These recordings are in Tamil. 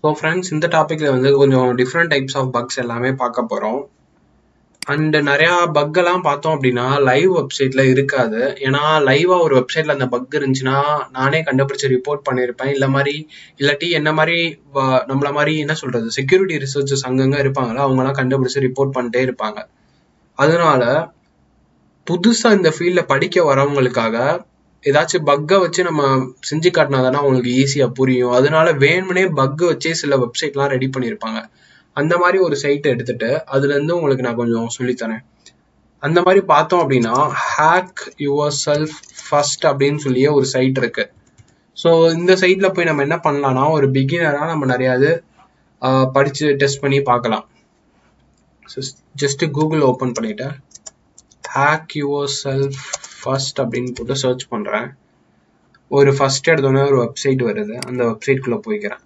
ஸோ ஃப்ரெண்ட்ஸ், இந்த டாப்பிக்கில் வந்து கொஞ்சம் டிஃப்ரெண்ட் டைப்ஸ் ஆஃப் பக்ஸ் எல்லாமே பார்க்க போகிறோம். அண்ட் நிறையா பக்கெல்லாம் பார்த்தோம் அப்படின்னா லைவ் வெப்சைட்டில் இருக்காது. ஏன்னா லைவாக ஒரு வெப்சைட்டில் அந்த பக் இருந்துச்சுன்னா நானே கண்டுபிடிச்சி ரிப்போர்ட் பண்ணியிருப்பேன். இல்லாட்டி என்ன மாதிரி நம்மள மாதிரி என்ன சொல்கிறது, செக்யூரிட்டி ரிசர்ச்சர்ஸ் அங்கங்கே இருப்பாங்களோ அவங்களாம் கண்டுபிடிச்சி ரிப்போர்ட் பண்ணிட்டே இருப்பாங்க. அதனால புதுசாக இந்த ஃபீல்டில் படிக்க வரவங்களுக்காக ஏதாச்சும் பக்கை வச்சு நம்ம செஞ்சு காட்டினா தானே அவங்களுக்கு ஈஸியாக புரியும். அதனால வேணும்னே பக்கை வச்சே சில வெப்சைட்லாம் ரெடி பண்ணியிருப்பாங்க. அந்த மாதிரி ஒரு சைட்டை எடுத்துட்டு அதுலேருந்து உங்களுக்கு நான் கொஞ்சம் சொல்லித்தரேன். அந்த மாதிரி பார்த்தோம் அப்படின்னா ஹேக் யுவர் செல்ஃப் ஃபர்ஸ்ட் அப்படின்னு சொல்லியே ஒரு சைட் இருக்கு. ஸோ இந்த சைட்டில் போய் நம்ம என்ன பண்ணலாம்னா, ஒரு பிகினராக நம்ம நிறையாது படித்து டெஸ்ட் பண்ணி பார்க்கலாம். ஜஸ்ட்டு கூகுள் ஓப்பன் பண்ணிவிட்டு ஹேக் யுவர் செல்ஃப் ஃபர்ஸ்ட் அப்படின்னு போட்டு சர்ச் பண்ணுறேன். ஒரு ஃபர்ஸ்ட் எடுத்தோடனே ஒரு வெப்சைட் வருது. அந்த வெப்சைட்குள்ளே போய்க்கிறேன்.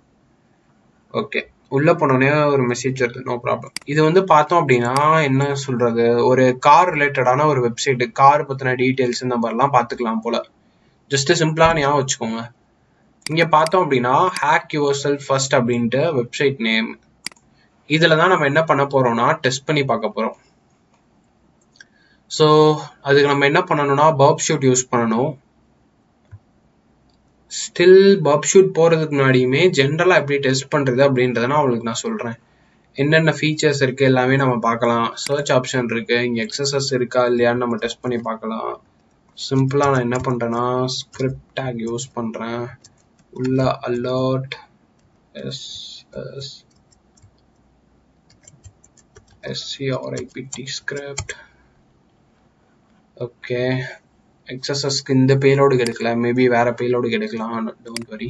ஓகே, உள்ளே போனோடனே ஒரு மெசேஜ் வருது, நோ ப்ராப்ளம். இது வந்து பார்த்தோம் அப்படின்னா என்ன சொல்கிறது, ஒரு கார் ரிலேட்டடான ஒரு வெப்சைட்டு. கார் பற்றின டீட்டெயில்ஸ் இந்த மாதிரிலாம் பார்த்துக்கலாம் போல். ஜஸ்ட்டு சிம்பிளாக ஞாபகம் வச்சுக்கோங்க. இங்கே பார்த்தோம் அப்படின்னா ஹேக் யுவர் செல்ஃப் ஃபர்ஸ்ட் அப்படின்ட்டு வெப்சைட் நேம். இதில் தான் நம்ம என்ன பண்ண போகிறோம்னா டெஸ்ட் பண்ணி பார்க்க போகிறோம். ஸோ அதுக்கு நம்ம என்ன பண்ணணும்னா பர்ப் ஷூட் யூஸ் பண்ணணும். ஸ்டில் பப் ஷூட் போகிறதுக்கு முன்னாடியுமே ஜென்ரலாக எப்படி டெஸ்ட் பண்ணுறது அப்படின்றத நான் உங்களுக்கு நான் சொல்கிறேன். என்னென்ன ஃபீச்சர்ஸ் இருக்குது எல்லாமே நம்ம பார்க்கலாம். சர்ச் ஆப்ஷன் இருக்குது, இங்கே எக்ஸசஸ் இருக்கா இல்லையான்னு நம்ம டெஸ்ட் பண்ணி பார்க்கலாம். சிம்பிளாக நான் என்ன பண்ணுறேன்னா ஸ்கிரிப்ட் டேக் யூஸ் பண்ணுறேன். உள்ள அலர்ட் SCRIPT ஸ்கிரிப்ட். ஓகே, எக்ஸசஸ்க்கு இந்த பேலோடு கிடைக்கல, மேபி வேறு பேலோடு கிடைக்கலாம், டோன்ட் வரி.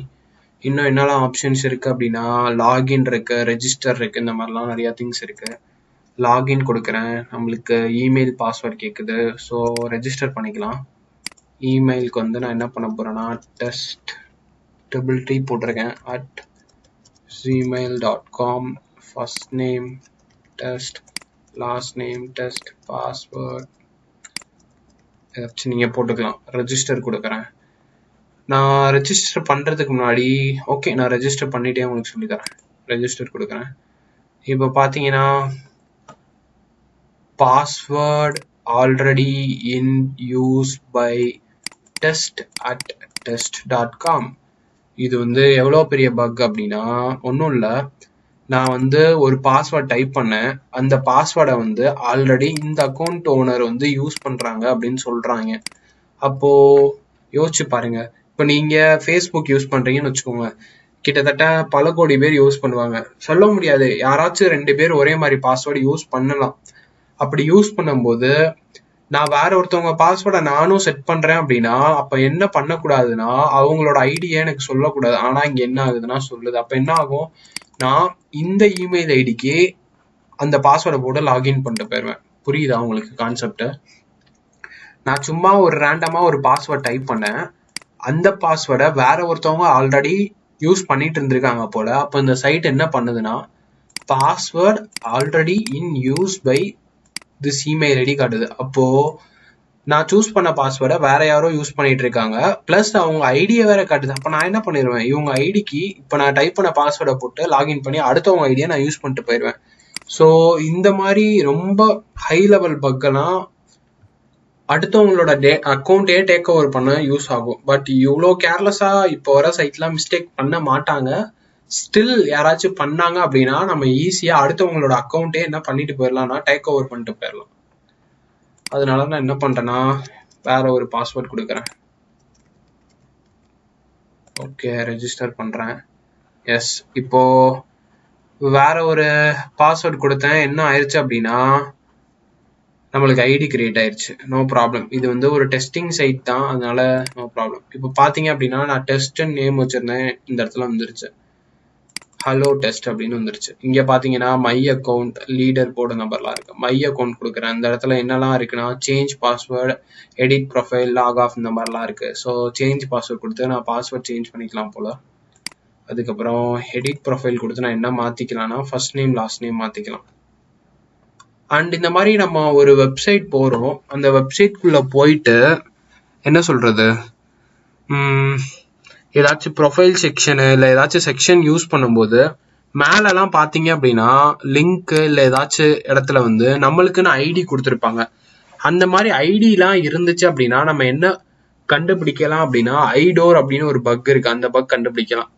இன்னும் என்னெல்லாம் ஆப்ஷன்ஸ் இருக்குது அப்படின்னா லாகின் இருக்குது, ரெஜிஸ்டர் இருக்குது, இந்த மாதிரிலாம் நிறையா திங்ஸ் இருக்குது. லாகின் கொடுக்குறேன், நம்மளுக்கு இமெயில் பாஸ்வேர்ட் கேட்குது. ஸோ ரெஜிஸ்டர் பண்ணிக்கலாம். இமெயிலுக்கு வந்து நான் என்ன பண்ண போகிறேன்னா டெஸ்ட் போட்டிருக்கேன் @gmail.com. First name test, last name test, password ஏதாச்சும் நீங்கள் போட்டுக்கலாம். ரெஜிஸ்டர் கொடுக்குறேன். நான் ரெஜிஸ்டர் பண்ணுறதுக்கு முன்னாடி நான் ரெஜிஸ்டர் பண்ணிட்டே உங்களுக்கு சொல்லித்தரேன். ரெஜிஸ்டர் கொடுக்குறேன். இப்போ பார்த்தீங்கன்னா password already in use by test@test.com. இது வந்து எவ்வளோ பெரிய பக் அப்படின்னா ஒன்றும் இல்லை, நான் வந்து ஒரு பாஸ்வேர்ட் டைப் பண்ணேன். அந்த பாஸ்வேர்டை வந்து ஆல்ரெடி இந்த அக்கௌண்ட் ஓனர் வந்து யூஸ் பண்ணுறாங்க அப்படின்னு சொல்கிறாங்க. அப்போது யோசிச்சு பாருங்க. இப்போ நீங்கள் ஃபேஸ்புக் யூஸ் பண்ணுறீங்கன்னு வச்சுக்கோங்க, கிட்டத்தட்ட பல கோடி பேர் யூஸ் பண்ணுவாங்க. சொல்ல முடியாது, யாராச்சும் 2 பேர் ஒரே மாதிரி பாஸ்வேர்டு யூஸ் பண்ணலாம். அப்படி யூஸ் பண்ணும்போது நான் வேற ஒருத்தவங்க பாஸ்வேர்டை நானும் செட் பண்ணுறேன் அப்படின்னா அப்போ என்ன பண்ணக்கூடாதுன்னா அவங்களோட ஐடியை எனக்கு சொல்லக்கூடாது. ஆனால் இங்கே என்ன ஆகுதுன்னா சொல்லுது. அப்போ என்ன ஆகும், நான் இந்த இமெயில் ஐடிக்கு அந்த பாஸ்வேர்டை போட்டு லாகின் பண்ணிட்டு போயிடுவேன். புரியுதா உங்களுக்கு கான்செப்ட்? நான் சும்மா ஒரு ரேண்டமாக ஒரு பாஸ்வேர்ட் டைப் பண்ணேன், அந்த பாஸ்வேர்டை வேற ஒருத்தவங்க ஆல்ரெடி யூஸ் பண்ணிட்டு இருந்திருக்காங்க போல. அப்போ இந்த சைட் என்ன பண்ணுதுன்னா password already in use by this email ID காட்டுது. அப்போ நான் சூஸ் பண்ண பாஸ்வேர்டை வேற யாரோ யூஸ் பண்ணிட்டு இருக்காங்க, பிளஸ் அவங்க ஐடியை வேற காட்டுது. அப்போ நான் என்ன பண்ணிடுவேன், இவங்க ஐடிக்கு இப்போ நான் டைப் பண்ண பாஸ்வேர்டை போட்டு லாகின் பண்ணி அடுத்தவங்க ஐடியை நான் யூஸ் பண்ணிட்டு போயிடுவேன். ஸோ இந்த மாதிரி ரொம்ப ஹை லெவல் பக்கெல்லாம் அடுத்தவங்களோட அக்கௌண்ட்டே டேக் ஓவர் பண்ண யூஸ் ஆகும். பட் இவ்வளோ கேர்லெஸ்ஸாக இப்போ வர சைட்லாம் மிஸ்டேக் பண்ண மாட்டாங்க. ஸ்டில் யாராச்சும் பண்ணாங்க அப்படின்னா நம்ம ஈஸியாக அடுத்தவங்களோட அக்கௌண்ட்டே என்ன பண்ணிட்டு போயிடலாம்னா டேக் ஓவர் பண்ணிட்டு போயிடலாம். அதனால நான் என்ன பண்ணுறேன்னா வேற ஒரு பாஸ்வேர்ட் கொடுக்குறேன். ஓகே, ரெஜிஸ்டர் பண்ணுறேன். எஸ், இப்போ வேற ஒரு பாஸ்வேர்ட் கொடுத்தேன். என்ன ஆயிடுச்சு அப்படின்னா நம்மளுக்கு ஐடி கிரியேட் ஆயிடுச்சு. No problem. இது வந்து ஒரு டெஸ்டிங் சைட் தான், அதனால நோ ப்ராப்ளம். இப்போ பார்த்தீங்க அப்படின்னா நான் டெஸ்ட் நேம் வச்சிருந்தேன், இந்த இடத்துல வந்துருச்சு ஹலோ டெஸ்ட் அப்படின்னு வந்துருச்சு. இங்கே பார்த்தீங்கன்னா மை அக்கௌண்ட், லீடர் போர்டு நம்பர்லாம் இருக்கு. மை அக்கௌண்ட் கொடுக்குறேன். இந்த இடத்துல என்னெல்லாம் இருக்குன்னா change password, edit profile, log off இந்த மாதிரிலாம் இருக்கு. ஸோ சேஞ்ச் பாஸ்வேர்ட் கொடுத்து நான் பாஸ்வேர்ட் சேஞ்ச் பண்ணிக்கலாம் போல. அதுக்கப்புறம் எடிட் ப்ரொஃபைல் கொடுத்து நான் என்ன மாற்றிக்கலாம்னா ஃபர்ஸ்ட் நேம் லாஸ்ட் நேம் மாற்றிக்கலாம். அண்ட் இந்த மாதிரி நம்ம ஒரு வெப்சைட் போகிறோம், அந்த வெப்சைட்குள்ளே போயிட்டு என்ன சொல்கிறது, ஏதாச்சும் ப்ரொஃபைல் செக்ஷனு இல்லை ஏதாச்சும் செக்ஷன் யூஸ் பண்ணும்போது மேலலாம் பாத்தீங்க அப்படின்னா லிங்க் இல்ல ஏதாச்சும் இடத்துல வந்து நம்மளுக்குன்னு ஐடி கொடுத்துருப்பாங்க. அந்த மாதிரி ஐடி எல்லாம் இருந்துச்சு அப்படின்னா நம்ம என்ன கண்டுபிடிக்கலாம் அப்படின்னா ஐடோர் அப்படின்னு ஒரு பக் இருக்கு, அந்த பக் கண்டுபிடிக்கலாம்.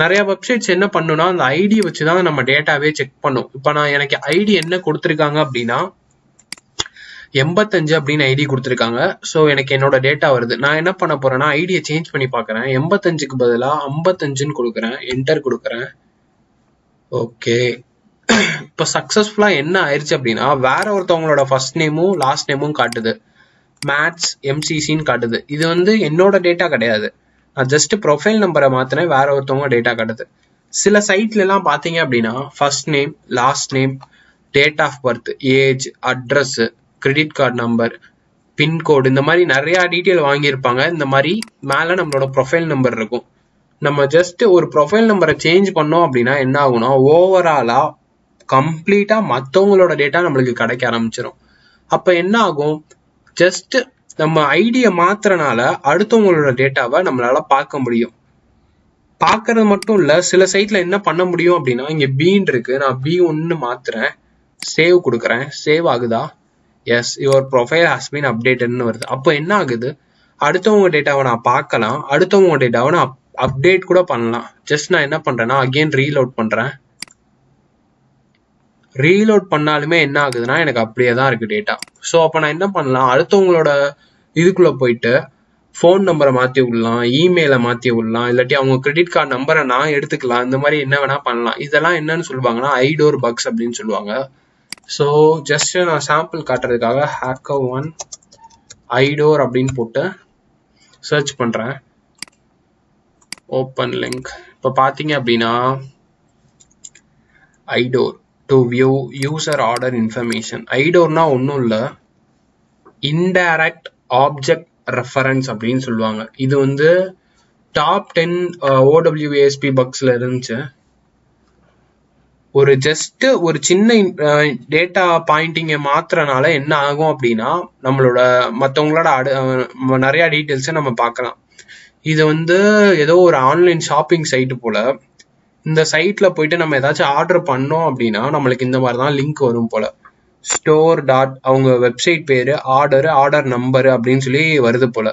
நிறைய வெப்சைட்ஸ் என்ன பண்ணுன்னா அந்த ஐடியை வச்சுதான் நம்ம டேட்டாவே செக் பண்ணும். இப்ப நான் எனக்கு ஐடி என்ன கொடுத்துருக்காங்க அப்படின்னா 85 அப்படின்னு ஐடி கொடுத்துருக்காங்க. ஸோ எனக்கு என்னோட டேட்டா வருது. நான் என்ன பண்ண போறேன்னா ஐடியை சேஞ்ச் பண்ணி பார்க்கறேன். 85க்கு பதிலாக 55ன்னு கொடுக்குறேன், என்டர் கொடுக்குறேன். ஓகே, இப்போ சக்சஸ்ஃபுல்லா என்ன ஆயிடுச்சு அப்படின்னா வேற ஒருத்தவங்களோட ஃபர்ஸ்ட் நேமும் லாஸ்ட் நேமும் காட்டுது, மேத்ஸ் எம்சிசின்னு காட்டுது. இது வந்து என்னோட டேட்டா கிடையாது, நான் ஜஸ்ட் ப்ரொஃபைல் நம்பரை மாத்தினேன், வேற ஒருத்தவங்க டேட்டா காட்டுது. சில சைட்ல எல்லாம் பாத்தீங்க அப்படின்னா first name, last name, date of birth, age, address, credit card number, pincode, இந்த மாதிரி நிறைய டீட்டெயில் வாங்கியிருப்பாங்க. இந்த மாதிரி மேல நம்மளோட ப்ரொஃபைல் நம்பர் இருக்கும். நம்ம ஜஸ்ட் ஒரு ப்ரொஃபைல் நம்பரை சேஞ்ச் பண்ணோம் அப்படின்னா என்ன ஆகும்னா ஓவராலா கம்ப்ளீட்டா மற்றவங்களோட டேட்டா நம்மளுக்கு கிடைக்க ஆரம்பிச்சிடும். அப்ப என்ன ஆகும், ஜஸ்ட் நம்ம ஐடியை மாத்துறனால அடுத்தவங்களோட டேட்டாவை நம்மளால பார்க்க முடியும். பார்க்கறது மட்டும் இல்ல, சில சைட்ல என்ன பண்ண முடியும் அப்படின்னா இங்க பீன் இருக்கு, நான் B1 மாத்துறேன், சேவ் கொடுக்குறேன், சேவ் ஆகுதா, yes your profile has been அப்டேட்டட்னு வருது. அப்போ என்ன ஆகுது, அடுத்தவங்க டேட்டாவை நான் பார்க்கலாம், அடுத்தவங்க டேட்டாவை நான் அப்டேட் கூட பண்ணலாம். ஜஸ்ட் நான் என்ன பண்றேன்னா அகைன் ரீலோட் பண்றேன். ரீலோட் பண்ணாலுமே என்ன ஆகுதுன்னா எனக்கு அப்படியே தான் இருக்கு டேட்டா. ஸோ அப்போ நான் என்ன பண்ணலாம், அடுத்தவங்களோட இதுக்குள்ள போயிட்டு ஃபோன் நம்பரை மாற்றி விடலாம், இமெயிலை மாற்றி விடலாம், இல்லாட்டி அவங்க கிரெடிட் கார்டு நம்பரை நான் எடுத்துக்கலாம். இந்த மாதிரி என்ன வேணா பண்ணலாம். இதெல்லாம் என்னன்னு சொல்லுவாங்கன்னா ஐடோர் பக்ஸ் அப்படின்னு சொல்லுவாங்க. ஸோ ஜஸ்ட் நான் சாம்பிள் காட்டுறதுக்காக HackerOne ஐடோர் அப்படின்னு போட்டு சர்ச் பண்றேன். Open link. இப்போ பார்த்தீங்க அப்படின்னா IDOR to view user order information. ஐடோர்னா ஒன்றும் இல்லை, இன்டைரக்ட் ஆப்ஜெக்ட் ரெஃபரன்ஸ் அப்படின்னு சொல்லுவாங்க. இது வந்து டாப் 10 OWASP பக்ஸ்ல இருந்துச்சு. ஒரு ஜஸ்ட் ஒரு சின்ன டேட்டா பாயிண்டிங்கை மாத்துறனால என்ன ஆகும் அப்படின்னா நம்மளோட மற்றவங்களோட நிறைய டீட்டெயில்ஸை நம்ம பார்க்கலாம். இது வந்து ஏதோ ஒரு ஆன்லைன் ஷாப்பிங் சைட்டு போல. இந்த சைட்ல போயிட்டு நம்ம ஏதாச்சும் ஆர்டர் பண்ணோம் அப்படின்னா நம்மளுக்கு இந்த மாதிரி தான் லிங்க் வரும் போல. ஸ்டோர் டாட் அவங்க வெப்சைட் பேரு, ஆர்டர் நம்பரு அப்படின்னு சொல்லி வருது போல.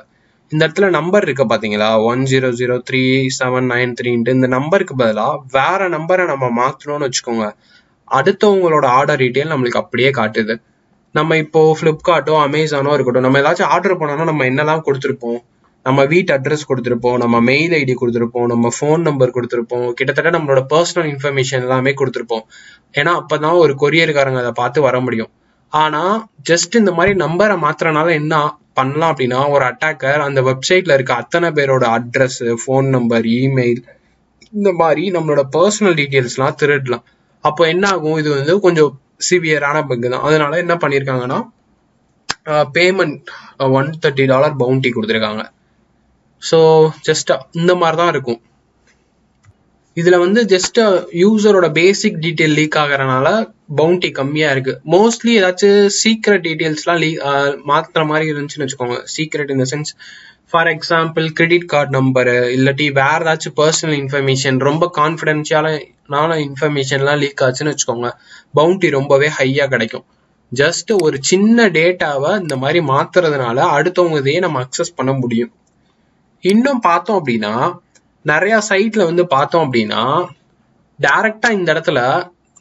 இந்த இடத்துல நம்பர் இருக்கு பாத்தீங்களா, 10037993. இந்த நம்பருக்கு பதிலாக வேற நம்பரை நம்ம மாத்தணும்னு வச்சுக்கோங்க, அடுத்தவங்களோட ஆர்டர் டீட்டெயில் நம்மளுக்கு அப்படியே காட்டுது. நம்ம இப்போ பிளிப்கார்ட்டோ அமேசானோ இருக்கட்டும், நம்ம ஏதாச்சும் ஆர்டர் பண்ணோம்னா நம்ம என்னெல்லாம் கொடுத்துருப்போம், நம்ம வீட்டு அட்ரஸ் கொடுத்துருப்போம், நம்ம மெயில் ஐடி கொடுத்துருப்போம், நம்ம ஃபோன் நம்பர் கொடுத்துருப்போம், கிட்டத்தட்ட நம்மளோட பர்சனல் இன்ஃபர்மேஷன் எல்லாமே கொடுத்துருப்போம். ஏன்னா அப்பதான் ஒரு கொரியர்காரங்க அதை பார்த்து வர முடியும். ஆனா ஜஸ்ட் இந்த மாதிரி நம்பரை மாத்துறனால என்ன பண்ணலாம் அப்படின்னா ஒரு அட்டாக்கர் அந்த வெப்சைட்ல இருக்க அத்தனை பேரோட அட்ரஸ், ஃபோன் நம்பர், இமெயில், இந்த மாதிரி நம்மளோட பர்சனல் டீட்டெயில்ஸ்லாம் திருடலாம். அப்போ என்ன ஆகும், இது வந்து கொஞ்சம் சிவியரான பக் தான். அதனால என்ன பண்ணியிருக்காங்கன்னா பேமெண்ட் $130 பவுண்டி கொடுத்துருக்காங்க. ஸோ ஜஸ்ட் இந்த மாதிரி தான் இருக்கும். இதுல வந்து ஜஸ்ட் யூசரோட பேசிக் டீட்டெயில் லீக் ஆகிறனால பவுண்டி கம்மியா இருக்கு. மோஸ்ட்லி ஏதாச்சும் சீக்ரெட் டீட்டெயில்ஸ்லாம் மாத்துற மாதிரி இருந்துச்சுன்னு வச்சுக்கோங்க. Secret in the sense, for example credit card number, இல்லாட்டி வேற ஏதாச்சும் பர்சனல் இன்ஃபர்மேஷன், ரொம்ப கான்ஃபிடென்ஷியலான இன்ஃபர்மேஷன்லாம் லீக் ஆச்சுன்னு வச்சுக்கோங்க, பவுண்டி ரொம்பவே ஹையா கிடைக்கும். ஜஸ்ட் ஒரு சின்ன டேட்டாவை இந்த மாதிரி மாத்துறதுனால அடுத்தவங்க இதையே நம்ம அக்சஸ் பண்ண முடியும். இன்னும் பார்த்தோம் அப்படின்னா நிறைய சைட்ல வந்து பார்த்தோம் அப்படின்னா டைரக்டா இந்த இடத்துல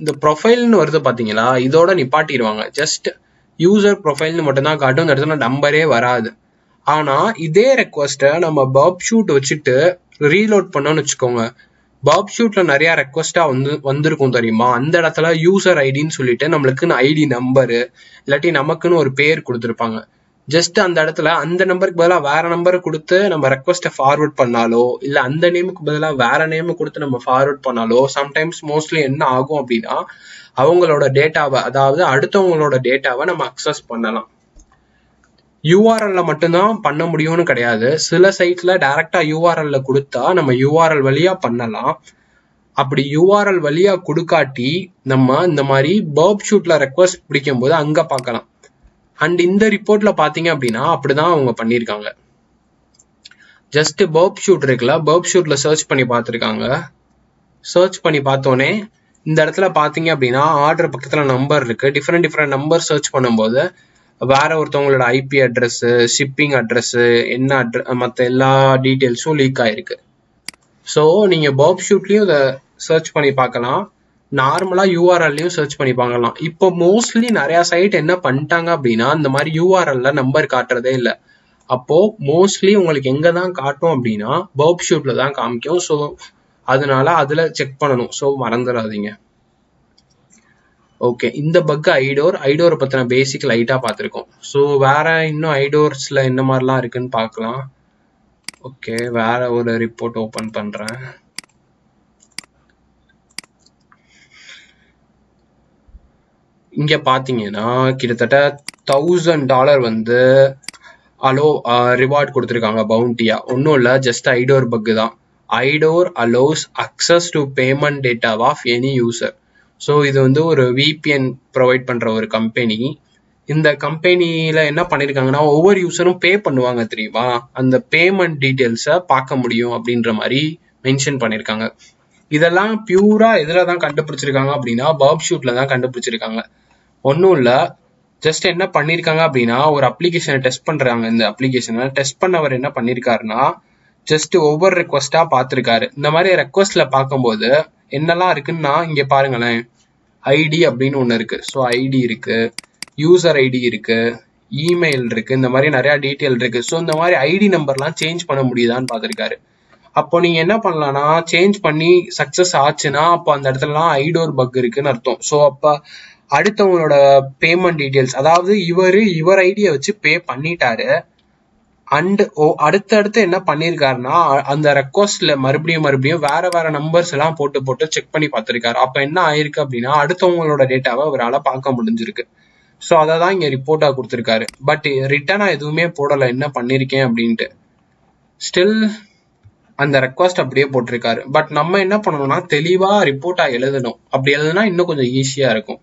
இந்த ப்ரொஃபைல்னு வருது பாத்தீங்களா, இதோட நிப்பாட்டிடுவாங்க. ஜஸ்ட் யூசர் ப்ரொஃபைல்னு மட்டும்தான் காட்டும், இந்த இடத்துல நம்பரே வராது. ஆனா இதே ரெக்வஸ்ட்டை நம்ம பப் ஷூட் வச்சுட்டு ரீலோட் பண்ணோம்னு வச்சுக்கோங்க, பப் ஷூட்ல நிறைய ரெக்வஸ்டா வந்திருக்கும் தெரியுமா. அந்த இடத்துல யூசர் ஐடின்னு சொல்லிட்டு நம்மளுக்குன்னு ஐடி நம்பரு இல்லாட்டி நமக்குன்னு ஒரு பேர் கொடுத்துருப்பாங்க. ஜஸ்ட் அந்த இடத்துல அந்த நம்பருக்கு பதிலாக வேற நம்பரை கொடுத்து நம்ம ரெக்வஸ்ட்டை ஃபார்வர்ட் பண்ணாலோ, இல்லை அந்த நேமுக்கு பதிலாக வேற நேம் கொடுத்து நம்ம ஃபார்வர்ட் பண்ணாலோ, சம்டைம்ஸ் மோஸ்ட்லி என்ன ஆகும் அப்படின்னா அவங்களோட டேட்டாவை, அதாவது அடுத்தவங்களோட டேட்டாவை நம்ம அக்சஸ் பண்ணலாம். யூஆர்எல்ல மட்டும்தான் பண்ண முடியும்னு கிடையாது. சில சைட்ல டைரக்டா யூஆர்எல்ல கொடுத்தா நம்ம யூஆர்எல் வழியா பண்ணலாம். அப்படி யூஆர்எல் வழியா கொடுக்காட்டி நம்ம இந்த மாதிரி பர்ப் ஷூட்ல ரெக்வஸ்ட் பிடிக்கும் போது அங்க பார்க்கலாம். அண்ட் இந்த ரிப்போர்ட்ல பாத்தீங்க அப்படின்னா அப்படிதான் அவங்க பண்ணிருக்காங்க. ஜஸ்ட் பர்ப் ஷூட் இருக்குல்ல, பர்ப் ஷூட்ல சர்ச் பண்ணி பார்த்துருக்காங்க. சர்ச் பண்ணி பார்த்தோன்னே இந்த இடத்துல பார்த்தீங்க அப்படின்னா ஆர்டர் பக்கத்தில் நம்பர் இருக்கு. டிஃப்ரெண்ட் நம்பர் சர்ச் பண்ணும்போது வேற ஒருத்தவங்களோட ஐபி அட்ரஸ், ஷிப்பிங் அட்ரஸ், என்ன அட்ரஸ், மற்ற எல்லா டீட்டெயில்ஸும் லீக் ஆயிருக்கு. ஸோ நீங்க பர்ப் ஷூட்லயும் இதை சர்ச் பண்ணி பார்க்கலாம், நார்மலா யூஆர்எல்லையும் சர்ச் பண்ணி பார்க்கலாம். இப்போ மோஸ்ட்லி நிறைய சைட் என்ன பண்ணிட்டாங்க அப்படின்னா இந்த மாதிரி யூஆர்எல்ல நம்பர் காட்டுறதே இல்லை. அப்போ மோஸ்ட்லி உங்களுக்கு எங்க தான் காட்டும் அப்படின்னா பர்ப் ஷூட்ல தான் காமிக்கும். ஸோ அதனால அதுல செக் பண்ணணும். ஸோ மறந்துடாதீங்க. ஓகே, இந்த பக் ஐடோரை பத்தின பேசிக் லைட்டா பார்த்துருக்கோம். ஸோ வேற இன்னும் ஐடோர்ஸ்ல என்ன மாதிரிலாம் இருக்குன்னு பார்க்கலாம். ஓகே, வேற ஒரு ரிப்போர்ட் ஓபன் பண்றேன். இங்க பாத்தீங்கன்னா கிட்டத்தட்ட $1000 வந்து ரிவார்ட் கொடுத்துருக்காங்க பவுண்டியா. ஒன்றும் இல்லை, ஜஸ்ட் ஐடோர் பக் தான். IDOR allows access to payment data of any user. So இது வந்து ஒரு விபிஎன் ப்ரொவைட் பண்ற ஒரு கம்பெனி. இந்த கம்பெனியில என்ன பண்ணிருக்காங்கன்னா ஒவ்வொரு யூசரும் பே பண்ணுவாங்க தெரியுமா, அந்த பேமெண்ட் டீட்டெயில்ஸை பார்க்க முடியும் அப்படின்ற மாதிரி மென்ஷன் பண்ணிருக்காங்க. இதெல்லாம் பியூரா எதுல தான் கண்டுபிடிச்சிருக்காங்க அப்படின்னா பர்ப் ஷூட்ல தான் கண்டுபிடிச்சிருக்காங்க. ஒன்றும் இல்லை, ஜஸ்ட் என்ன பண்ணிருக்காங்க அப்படின்னா ஒரு அப்ளிகேஷனை டெஸ்ட் பண்றாங்க. இந்த அப்ளிகேஷனை டெஸ்ட் பண்ணவர் என்ன பண்ணிருக்காருன்னா ஜஸ்ட் ஒவ்வொரு ரெக்வஸ்டா பார்த்துருக்காரு. இந்த மாதிரி ரெக்வஸ்ட்ல பார்க்கும்போது என்னெல்லாம் இருக்குன்னா இங்க பாருங்களேன், ஐடி அப்படின்னு ஒன்று இருக்கு. ஸோ ஐடி இருக்கு, யூசர் ஐடி இருக்கு, இமெயில் இருக்கு, இந்த மாதிரி நிறைய டீட்டெயில் இருக்கு. ஸோ இந்த மாதிரி ஐடி நம்பர்லாம் சேஞ்ச் பண்ண முடியுதான்னு பார்த்துருக்காரு. அப்போ நீங்க என்ன பண்ணலாம்னா சேஞ்ச் பண்ணி சக்சஸ் ஆச்சுன்னா அப்போ அந்த இடத்துலலாம் ஐடோர் பக் இருக்குன்னு அர்த்தம். ஸோ அப்போ அடுத்தவங்களோட பேமெண்ட் டீட்டெயில்ஸ், அதாவது இவர் ஐடியை வச்சு பே பண்ணிட்டாரு அண்ட் அடுத்தடுத்து என்ன பண்ணிருக்காருன்னா அந்த ரெக்வஸ்ட்ல மறுபடியும் வேற நம்பர்ஸ் எல்லாம் போட்டு செக் பண்ணி பார்த்திருக்காரு. அப்ப என்ன ஆயிருக்கு அப்படின்னா அடுத்தவங்களோட டேட்டாவை அவரால் பார்க்க முடிஞ்சிருக்கு. ஸோ அதை தான் இங்க ரிப்போர்ட்டா கொடுத்துருக்காரு. பட் ரிட்டனா எதுவுமே போடலை என்ன பண்ணிருக்கேன் அப்படின்ட்டு. ஸ்டில் அந்த ரெக்வஸ்ட் அப்படியே போட்டிருக்காரு. பட் நம்ம என்ன பண்ணணும்னா தெளிவா ரிப்போர்ட்டா எழுதணும். அப்படி எழுதுனா இன்னும் கொஞ்சம் ஈஸியா இருக்கும்.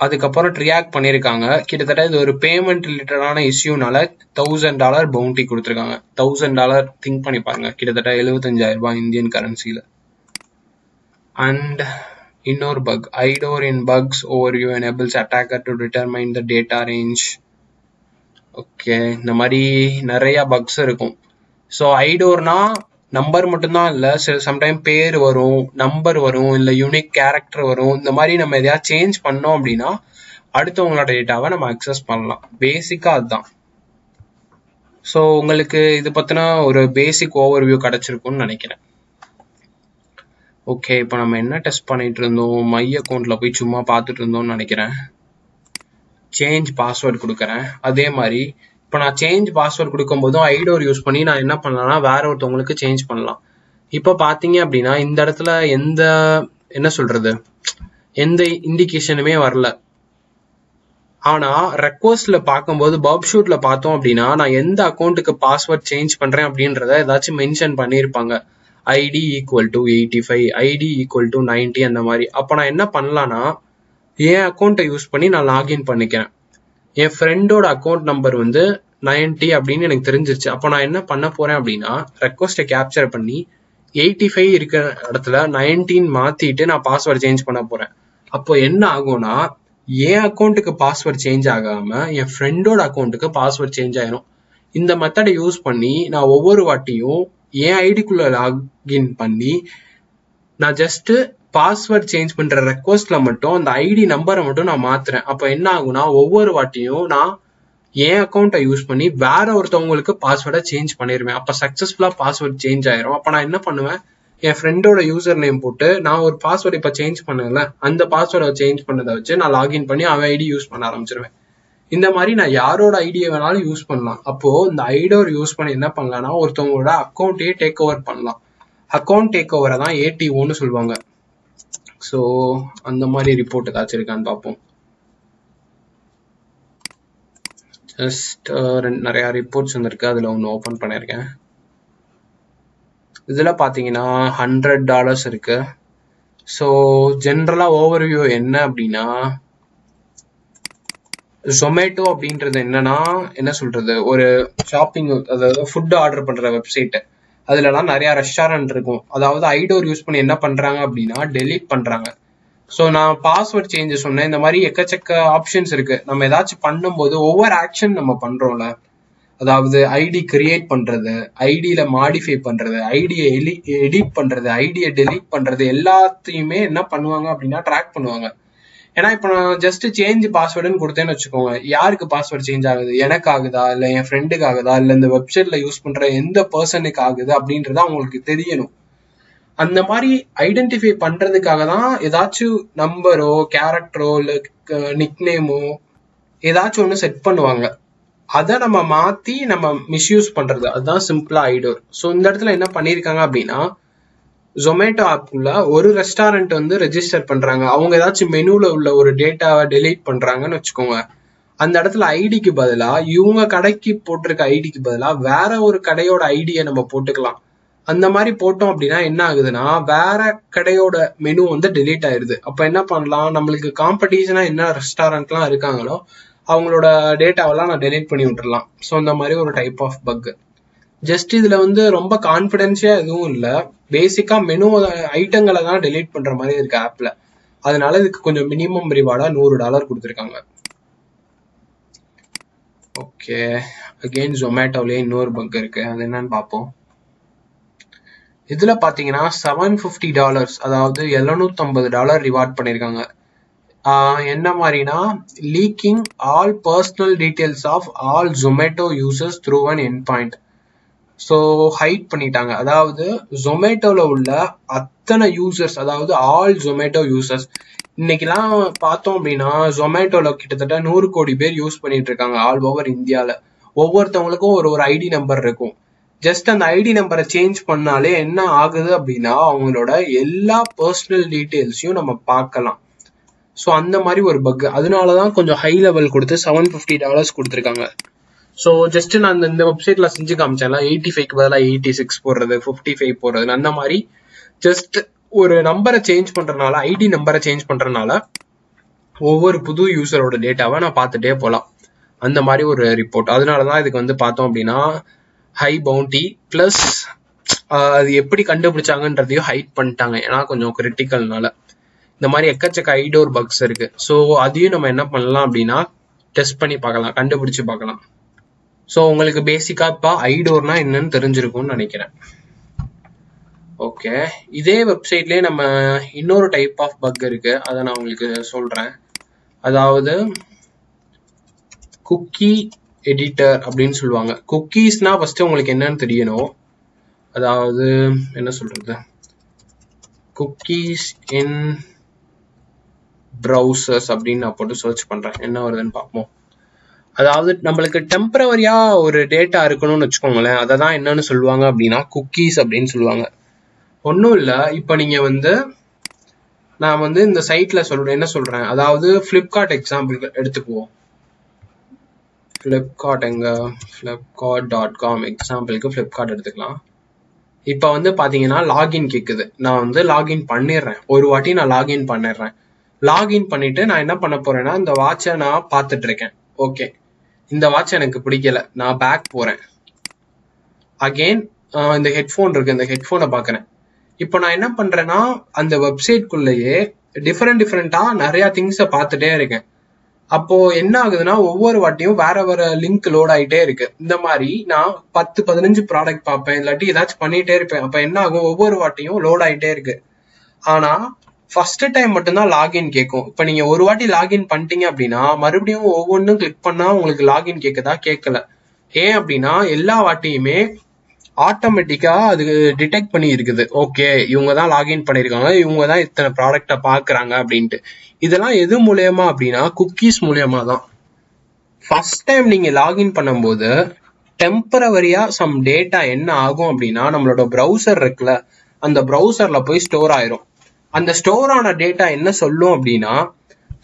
அதுக்கப்புறம் ரியாக்ட் பண்ணியிருக்காங்க. கிட்டத்தட்ட இது ஒரு பேமெண்ட் ரிலேட்டடான இஷ்யூனால $1000 பவுண்டி கொடுத்துருக்காங்க. $1000 திங்க் பண்ணி பாருங்க, கிட்டத்தட்ட 75,000 இந்தியன் கரன்சில. அண்ட் இன்னொரு bug, IDOR in bugs overview enables attacker to determine the data range. Okay, இந்த மாதிரி நிறைய பக்ஸ் இருக்கும். ஸோ ஐடோர்னா நம்பர் மட்டும்தான் இல்லை, சம்டைம் பேர் வரும், நம்பர் வரும், இல்லை யூனிக் கேரக்டர் வரும். இந்த மாதிரி நம்ம எதையாவது சேஞ்ச் பண்ணோம் அப்படின்னா அடுத்தவங்களோட டேட்டாவை நம்ம அக்சஸ் பண்ணலாம். பேசிக்கா அதுதான். ஸோ உங்களுக்கு இது பத்தின ஒரு பேசிக் ஓவர்வியூ கிடைச்சிருக்கும்னு நினைக்கிறேன். ஓகே, இப்போ நம்ம என்ன டெஸ்ட் பண்ணிட்டு இருந்தோம், மை அக்கௌண்ட்ல போய் சும்மா பார்த்துட்டு இருந்தோம்னு நினைக்கிறேன். சேஞ்ச் பாஸ்வேர்டு கொடுக்குறேன். அதே மாதிரி இப்போ நான் சேஞ்ச் பாஸ்வேர்டு கொடுக்கும்போதும் ஐடோர் யூஸ் பண்ணி நான் என்ன பண்ணலாம்னா வேற ஒருத்தவங்களுக்கு சேஞ்ச் பண்ணலாம். இப்போ பார்த்தீங்க அப்படின்னா இந்த இடத்துல எந்த இண்டிகேஷனுமே வரல. ஆனா ரெக்வஸ்ட்ல பார்க்கும்போது பர்ப் ஷூட்ல பார்த்தோம் அப்படின்னா நான் எந்த அக்கௌண்ட்டுக்கு பாஸ்வேர்ட் சேஞ்ச் பண்றேன் அப்படின்றத ஏதாச்சும் மென்ஷன் பண்ணியிருப்பாங்க. ID equal to 85, ID equal to 90, அந்த மாதிரி. அப்போ நான் என்ன பண்ணலாம்னா என் அக்கௌண்ட்டை யூஸ் பண்ணி நான் லாகின் பண்ணிக்கிறேன். என் ஃப்ரெண்டோட அக்கௌண்ட் நம்பர் வந்து 90 அப்படின்னு எனக்கு தெரிஞ்சிருச்சு. அப்போ நான் என்ன பண்ண போறேன் அப்படின்னா ரெக்வஸ்ட்டை கேப்சர் பண்ணி 85 இருக்கிற இடத்துல 19 மாத்திட்டு நான் பாஸ்வேர்டு சேஞ்ச் பண்ண போறேன். அப்போ என்ன ஆகும்னா என் அக்கௌண்ட்டுக்கு பாஸ்வேர்ட் சேஞ்ச் ஆகாம என் ஃப்ரெண்டோட அக்கௌண்ட்டுக்கு பாஸ்வேர்ட் சேஞ்ச் ஆயிரும். இந்த மெத்தடை யூஸ் பண்ணி நான் ஒவ்வொரு வாட்டியும் என் ஐடிக்குள்ள லாகின் பண்ணி நான் ஜஸ்ட் பாஸ்வேர்ட் சேஞ்ச் பண்ற ரெக்வஸ்ட்ல மட்டும் அந்த ஐடி நம்பரை மட்டும் நான் மாத்துறேன். அப்ப என்ன ஆகும்னா ஒவ்வொரு வாட்டியும் நான் என் அக்கௌண்ட்டை யூஸ் பண்ணி வேற ஒருத்தவங்களுக்கு பாஸ்வேர்டை சேஞ்ச் பண்ணிருவேன். அப்ப சக்சஸ்ஃபுல்லா பாஸ்வேர்ட் சேஞ்ச் ஆயிரும். அப்ப நான் என்ன பண்ணுவேன், என் ஃப்ரெண்டோட யூசர் நேம் போட்டு நான் ஒரு பாஸ்வேர்டு இப்ப சேஞ்ச் பண்ணல, அந்த பாஸ்வேர்டை சேஞ்ச் பண்ணதை வச்சு நான் லாகின் பண்ணி அவன் ஐடி யூஸ் பண்ண ஆரம்பிச்சிருவேன். இந்த மாதிரி நான் யாரோட ஐடியை வேணாலும் யூஸ் பண்ணலாம். அப்போ இந்த ஐடோர் யூஸ் பண்ணி என்ன பண்ணலாம்னா ஒருத்தவங்களோட அக்கௌண்ட்டையே டேக் ஓவர் பண்ணலாம். அக்கௌண்ட் டேக் ஓவரை தான் ஏடிஓன்னு சொல்லுவாங்க. ஸோ அந்த மாதிரி ரிப்போர்ட் ஏதாச்சும் இருக்கான்னு பார்ப்போம். ஜஸ்ட் நிறைய ரிப்போர்ட்ஸ் வந்துருக்கு, அதில் ஒன்று ஓப்பன் பண்ணியிருக்கேன். இதில் பார்த்தீங்கன்னா $100 இருக்கு. ஸோ ஜென்ரலாக ஓவர்வியூ என்ன அப்படின்னா ஜொமேட்டோ அப்படின்றது என்ன சொல்றது, ஒரு ஷாப்பிங், அதாவது ஃபுட் ஆர்டர் பண்ற வெப்சைட். அதுலலாம் நிறைய ரெஸ்டாரண்ட் இருக்கும். அதாவது ஐடோர் யூஸ் பண்ணி என்ன பண்றாங்க அப்படின்னா டெலீட் பண்றாங்க. ஸோ நான் பாஸ்வேர்ட் சேஞ்ச் சொன்னேன். இந்த மாதிரி எக்கச்சக்க ஆப்ஷன்ஸ் இருக்கு. நம்ம ஏதாச்சும் பண்ணும்போது ஒவ்வொரு ஆக்ஷன் நம்ம பண்றோம்ல, அதாவது ஐடி கிரியேட் பண்றது, ஐடியில மாடிஃபை பண்றது, ஐடியை எடிட் பண்றது, ஐடியை டெலீட் பண்றது, எல்லாத்தையுமே என்ன பண்ணுவாங்க அப்படின்னா ட்ராக் பண்ணுவாங்க. ஏன்னா இப்போ நான் ஜஸ்ட் சேஞ்ச் பாஸ்வேர்டுன்னு கொடுத்தேன்னு வச்சுக்கோங்க, யாருக்கு பாஸ்வேர்டு சேஞ்ச் ஆகுது, எனக்கு ஆகுதா இல்லை என் ஃப்ரெண்டுக்கு ஆகுதா இல்லை இந்த வெப்சைட்ல யூஸ் பண்ற எந்த பர்சனுக்கு ஆகுது அப்படின்றத அவங்களுக்கு தெரியணும். அந்த மாதிரி ஐடென்டிஃபை பண்றதுக்காக தான் ஏதாச்சும் நம்பரோ கேரக்டரோ இல்லை நிக்நேமோ ஏதாச்சும் ஒன்று செட் பண்ணுவாங்க. அதை நம்ம மாத்தி நம்ம மிஸ்யூஸ் பண்றது, அதுதான் சிம்பிளா ஐடோர். ஸோ இந்த இடத்துல என்ன பண்ணியிருக்காங்க அப்படின்னா, ஜொமேட்டோ ஆப்ல ஒரு ரெஸ்டாரண்ட் வந்து ரெஜிஸ்டர் பண்றாங்க. அவங்க ஏதாச்சும் மெனுல உள்ள ஒரு டேட்டாவை டெலீட் பண்றாங்கன்னு வச்சுக்கோங்க. அந்த இடத்துல ஐடிக்கு பதிலா இவங்க கடைக்கு போட்டிருக்க ஐடிக்கு பதிலா வேற ஒரு கடையோட ஐடியை நம்ம போட்டுக்கலாம். அந்த மாதிரி போட்டோம் அப்படின்னா என்ன ஆகுதுன்னா, வேற கடையோட மெனு வந்து டெலீட் ஆயிருது. அப்ப என்ன பண்ணலாம், நம்மளுக்கு காம்படிஷனா என்ன ரெஸ்டாரண்ட்லாம் இருக்காங்களோ அவங்களோட டேட்டாவெல்லாம் நான் டெலீட் பண்ணி விட்டுறலாம். ஸோ அந்த மாதிரி ஒரு டைப் ஆஃப் பக். ஜஸ்ட் இதுல வந்து ரொம்ப கான்பிடென்ஷியா எதுவும் இல்லை, பேசிக்கா மெனு ஐட்டங்களை தான் டெலீட் பண்ற மாதிரி இருக்கு ஆப்ல. அதனால இதுக்கு கொஞ்சம் மினிமம் ரிவார்டா $100 கொடுத்துருக்காங்க. ஓகே, அகெயின் ஜொமேட்டோலயே இன்னொரு பக் இருக்கு, அது என்னன்னு பார்ப்போம். இதுல பாத்தீங்கன்னா $750, அதாவது $750 ரிவார்ட் பண்ணிருக்காங்க. என்ன மாதிரினா, leaking all personal details of all Zomato users through an end point. So hide பண்ணிட்டாங்க. அதாவது ஜொமேட்டோல உள்ள அத்தனை யூசர்ஸ், அதாவது ஆல் ஜொமேட்டோ யூசர்ஸ். இன்னைக்கெல்லாம் பார்த்தோம் அப்படின்னா ஜொமேட்டோல கிட்டத்தட்ட 100 கோடி பேர் யூஸ் பண்ணிட்டு இருக்காங்க ஆல் ஓவர் இந்தியாவில். ஒவ்வொருத்தவங்களுக்கும் ஒரு ஒரு ஐடி நம்பர் இருக்கும். ஜஸ்ட் அந்த ஐடி நம்பரை சேஞ்ச் பண்ணாலே என்ன ஆகுது அப்படின்னா அவங்களோட எல்லா பர்சனல் டீட்டெயில்ஸையும் நம்ம பார்க்கலாம். ஸோ அந்த மாதிரி ஒரு பக். அதனாலதான் கொஞ்சம் ஹை லெவல் கொடுத்து $750 கொடுத்துருக்காங்க. ஸோ ஜஸ்ட் நான் இந்த வெப்சைட்ல செஞ்சு காமிச்சேன்ல, 85க்கு பதிலாக 86 போடுறது, 55 போடுறது, அந்த மாதிரி ஜஸ்ட் ஒரு நம்பரை சேஞ்ச் பண்றதுனால, ஐடி நம்பரை சேஞ்ச் பண்றதுனால ஒவ்வொரு புது யூசரோட டேட்டாவை நான் பார்த்துட்டே போகலாம். அந்த மாதிரி ஒரு ரிப்போர்ட். அதனாலதான் இதுக்கு வந்து பார்த்தோம் அப்படின்னா ஹை பவுண்டி பிளஸ் அது எப்படி கண்டுபிடிச்சாங்கன்றதையும் ஹைட் பண்ணிட்டாங்க, ஏன்னா கொஞ்சம் கிரிட்டிக்கல்னால. இந்த மாதிரி எக்கச்சக்க ஐடோர் பக்ஸ் இருக்கு. ஸோ அதையும் நம்ம என்ன பண்ணலாம் அப்படின்னா டெஸ்ட் பண்ணி பார்க்கலாம், கண்டுபிடிச்சு பார்க்கலாம். ஸோ உங்களுக்கு பேசிக்கா இப்போ ஐடோர்னா என்னன்னு தெரிஞ்சிருக்கும்னு நினைக்கிறேன். ஓகே, இதே வெப்சைட்லேயே நம்ம இன்னொரு டைப் ஆஃப் பக் இருக்கு, அதை நான் உங்களுக்கு சொல்றேன். அதாவது குக்கி எடிட்டர் அப்படின்னு சொல்லுவாங்க. குக்கீஸ்னா ஃபர்ஸ்ட் உங்களுக்கு என்னன்னு தெரியணும். அதாவது என்ன சொல்றது, குக்கீஸ் இன் ப்ரௌசர்ஸ் அப்படின்னு நான் போட்டு சர்ச் பண்றேன், என்ன வருதுன்னு பார்ப்போம். அதாவது நம்மளுக்கு டெம்பரவரியா ஒரு டேட்டா இருக்கணும்னு வச்சுக்கோங்களேன், அதை தான் என்னன்னு சொல்லுவாங்க அப்படின்னா குக்கீஸ் அப்படின்னு சொல்லுவாங்க. ஒன்றும் இல்லை, இப்போ நீங்க வந்து நான் வந்து இந்த சைட்ல சொல்றேன், என்ன சொல்றேன், அதாவது ஃப்ளிப்கார்ட் எக்ஸாம்பிள் எடுத்துக்குவோம். ஃப்ளிப்கார்ட் எங்க, flipkart.com எக்ஸாம்பிளுக்கு ஃப்ளிப்கார்ட் எடுத்துக்கலாம். இப்போ வந்து பாத்தீங்கன்னா லாகின் கேக்குது. நான் வந்து லாகின் பண்ணிடுறேன், ஒரு வாட்டி நான் லாகின் பண்ணிடுறேன். லாகின் பண்ணிட்டு நான் என்ன பண்ண போறேன்னா இந்த வாட்சை நான் பார்த்துட்டு இருக்கேன். ஓகே, இந்த வாட்ச் எனக்கு பிடிக்கல, நான் பேக் போறேன். அகெயின் இந்த ஹெட்ஃபோன் இருக்கு, இந்த ஹெட்ஃபோனை பார்க்கறேன். இப்போ நான் என்ன பண்றேன்னா அந்த வெப்சைட்குள்ளேயே டிஃப்ரெண்டா நிறைய திங்ஸை பார்த்துட்டே இருக்கேன். அப்போ என்ன ஆகுதுன்னா ஒவ்வொரு வாட்டியும் வேற வேற லிங்க் லோட் ஆகிட்டே இருக்கு. இந்த மாதிரி நான் 10-15 ப்ராடக்ட் பார்ப்பேன், இல்லாட்டி ஏதாச்சும் பண்ணிட்டே இருப்பேன். அப்ப என்ன ஆகும், ஒவ்வொரு வாட்டியும் லோட் ஆகிட்டே இருக்கு. ஆனா ஃபர்ஸ்ட் டைம் மட்டும்தான் லாகின் கேட்கும். இப்ப நீங்க ஒரு வாட்டி லாகின் பண்ணிட்டீங்க அப்படின்னா மறுபடியும் ஒவ்வொன்றும் கிளிக் பண்ணா உங்களுக்கு லாகின் கேட்குதா, கேட்கல. ஏன் அப்படின்னா எல்லா வாட்டியுமே ஆட்டோமேட்டிக்கா அது டிடெக்ட் பண்ணி இருக்குது. ஓகே, இவங்க தான் லாகின் பண்ணிருக்காங்க, இவங்க தான் இத்தனை ப்ராடக்டை பாக்குறாங்க அப்படின்ட்டு. இதெல்லாம் எது மூலியமா அப்படின்னா குக்கீஸ் மூலியமா தான். ஃபர்ஸ்ட் டைம் நீங்க லாகின் பண்ணும்போது டெம்பரவரியா சம் டேட்டா என்ன ஆகும் அப்படின்னா நம்மளோட ப்ரௌசர் இருக்குல்ல, அந்த ப்ரௌசர்ல போய் ஸ்டோர் ஆயிரும். அந்த ஸ்டோர் ஆன டேட்டா என்ன சொல்லும் அப்படின்னா,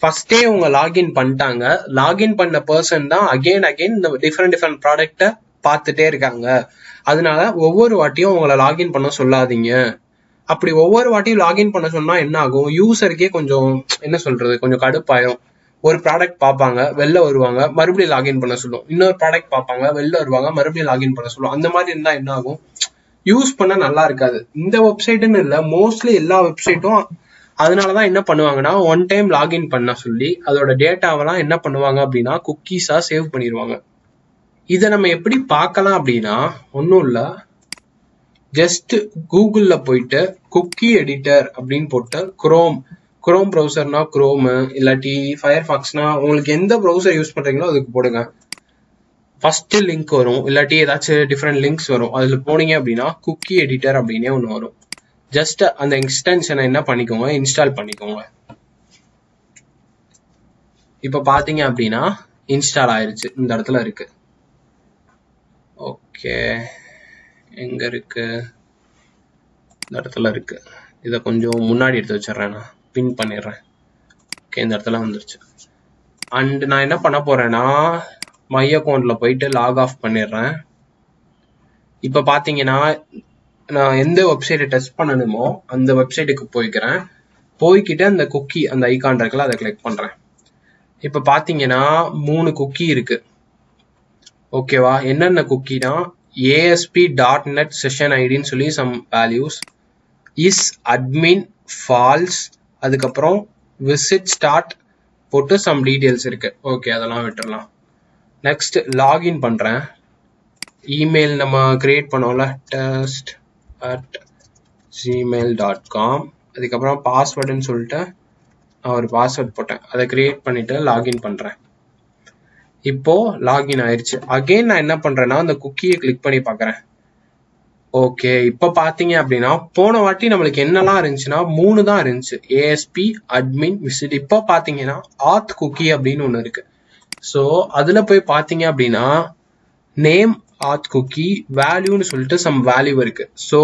ஃபர்ஸ்டே உங்க லாகின் பண்ணிட்டாங்க, லாகின் பண்ண பர்சன் தான் அகெயின் இந்த டிஃப்ரெண்ட் ப்ராடக்டை பார்த்துட்டே இருக்காங்க. அதனால ஒவ்வொரு வாட்டியும் உங்களை லாகின் பண்ண சொல்லாதீங்க. அப்படி ஒவ்வொரு வாட்டியும் லாகின் பண்ண சொன்னா என்ன ஆகும், யூசருக்கே கொஞ்சம் என்ன சொல்றது, கொஞ்சம் கடுப்பாயிரும். ஒரு ப்ராடக்ட் பார்ப்பாங்க, வெளில வருவாங்க, மறுபடியும் லாகின் பண்ண சொல்லும். இன்னொரு ப்ராடக்ட் பார்ப்பாங்க, வெளில வருவாங்க, மறுபடியும் லாகின் பண்ண சொல்லும். அந்த மாதிரி இருந்தா என்ன ஆகும், யூஸ் பண்ண நல்லா இருக்காது. இந்த வெப்சைட்னு இல்லை, மோஸ்ட்லி எல்லா வெப்சைட்டும் அதனாலதான் என்ன பண்ணுவாங்கன்னா ஒன் டைம் லாகின் பண்ண சொல்லி அதோட டேட்டாவெல்லாம் என்ன பண்ணுவாங்க அப்படின்னா குக்கீஸா சேவ் பண்ணிடுவாங்க. இதை நம்ம எப்படி பார்க்கலாம் அப்படின்னா ஒன்றும் இல்லை, ஜஸ்ட் கூகுள்ல போயிட்டு குக்கி எடிட்டர் அப்படின்னு போட்டு குரோம் ப்ரௌசர்னா குரோமு, இல்லாட்டி ஃபயர்ஃபாக்ஸ்னா உங்களுக்கு எந்த ப்ரௌசர் யூஸ் பண்றீங்களோ அதுக்கு போடுங்க. ஃபர்ஸ்ட் லிங்க் வரும், இல்லாட்டி ஏதாச்சும் டிஃப்ரெண்ட் லிங்க்ஸ் வரும். அதுல போனீங்க அப்படின்னா குக்கி எடிட்டர் அப்படின்னே ஒன்று வரும். ஜஸ்ட் அந்த எக்ஸ்டென்ஷனை என்ன பண்ணிக்கோங்க, இன்ஸ்டால் பண்ணிக்கோங்க. இப்ப பாத்தீங்க அப்படின்னா இன்ஸ்டால் ஆயிருச்சு, இந்த இடத்துல இருக்கு. ஓகே, எங்க இருக்கு? இந்த இடத்துல இருக்கு. இதை கொஞ்சம் முன்னாடி எடுத்து வச்சிடறேன், நான் பின் பண்ணிடுறேன். ஓகே, இந்த இடத்துல வந்துருச்சு. அண்ட் நான் என்ன பண்ண போறேன்னா மை அக்கௌண்ட்ல போயிட்டு லாக் ஆஃப் பண்ணிடுறேன். இப்ப பாத்தீங்கன்னா நான் எந்த வெப்சைட்டை டெஸ்ட் பண்ணணுமோ அந்த வெப்சைட்டுக்கு போய்கிட்டு அந்த குக்கி அந்த ஐகான் இருக்குல்ல அதை கிளிக் பண்றேன். இப்ப பாத்தீங்கன்னா 3 குக்கி இருக்கு. ஓகேவா? என்னென்ன குக்கினா ASP.NET செஷன் ஐடின்னு சொல்லி some values, is admin false, அதுக்கப்புறம் விசிட் ஸ்டார்ட் போட்டு சம் டீடைல்ஸ் இருக்கு. ஓகே, அதெல்லாம் விட்டுறலாம். நெக்ஸ்ட் லாகின் பண்றேன். இமெயில் நம்ம கிரியேட் பண்ணோம்ல test@gmail.com. அதுக்கப்புறம் பாஸ்வேர்டுன்னு சொல்லிட்டு நான் ஒரு பாஸ்வேர்ட் போட்டேன், அதை கிரியேட் பண்ணிட்டு லாகின் பண்றேன். இப்போ லாகின் ஆயிடுச்சு. அகைன் நான் என்ன பண்றேன்னா அந்த குக்கியை கிளிக் பண்ணி பாக்குறேன். ஓகே, இப்ப பாத்தீங்க அப்படின்னா போன வாட்டி நம்மளுக்கு என்னெல்லாம் இருந்துச்சுன்னா 3 தான் இருந்துச்சு, ASP, அட்மின், விசிட். இப்ப பாத்தீங்கன்னா ஆத் குக்கி அப்படின்னு ஒண்ணு இருக்கு. ஸோ அதுல போய் பாத்தீங்க அப்படின்னா நேம் ஆத் குக்கி, வேல்யூன்னு சொல்லிட்டு சம் வேல்யூ இருக்கு. ஸோ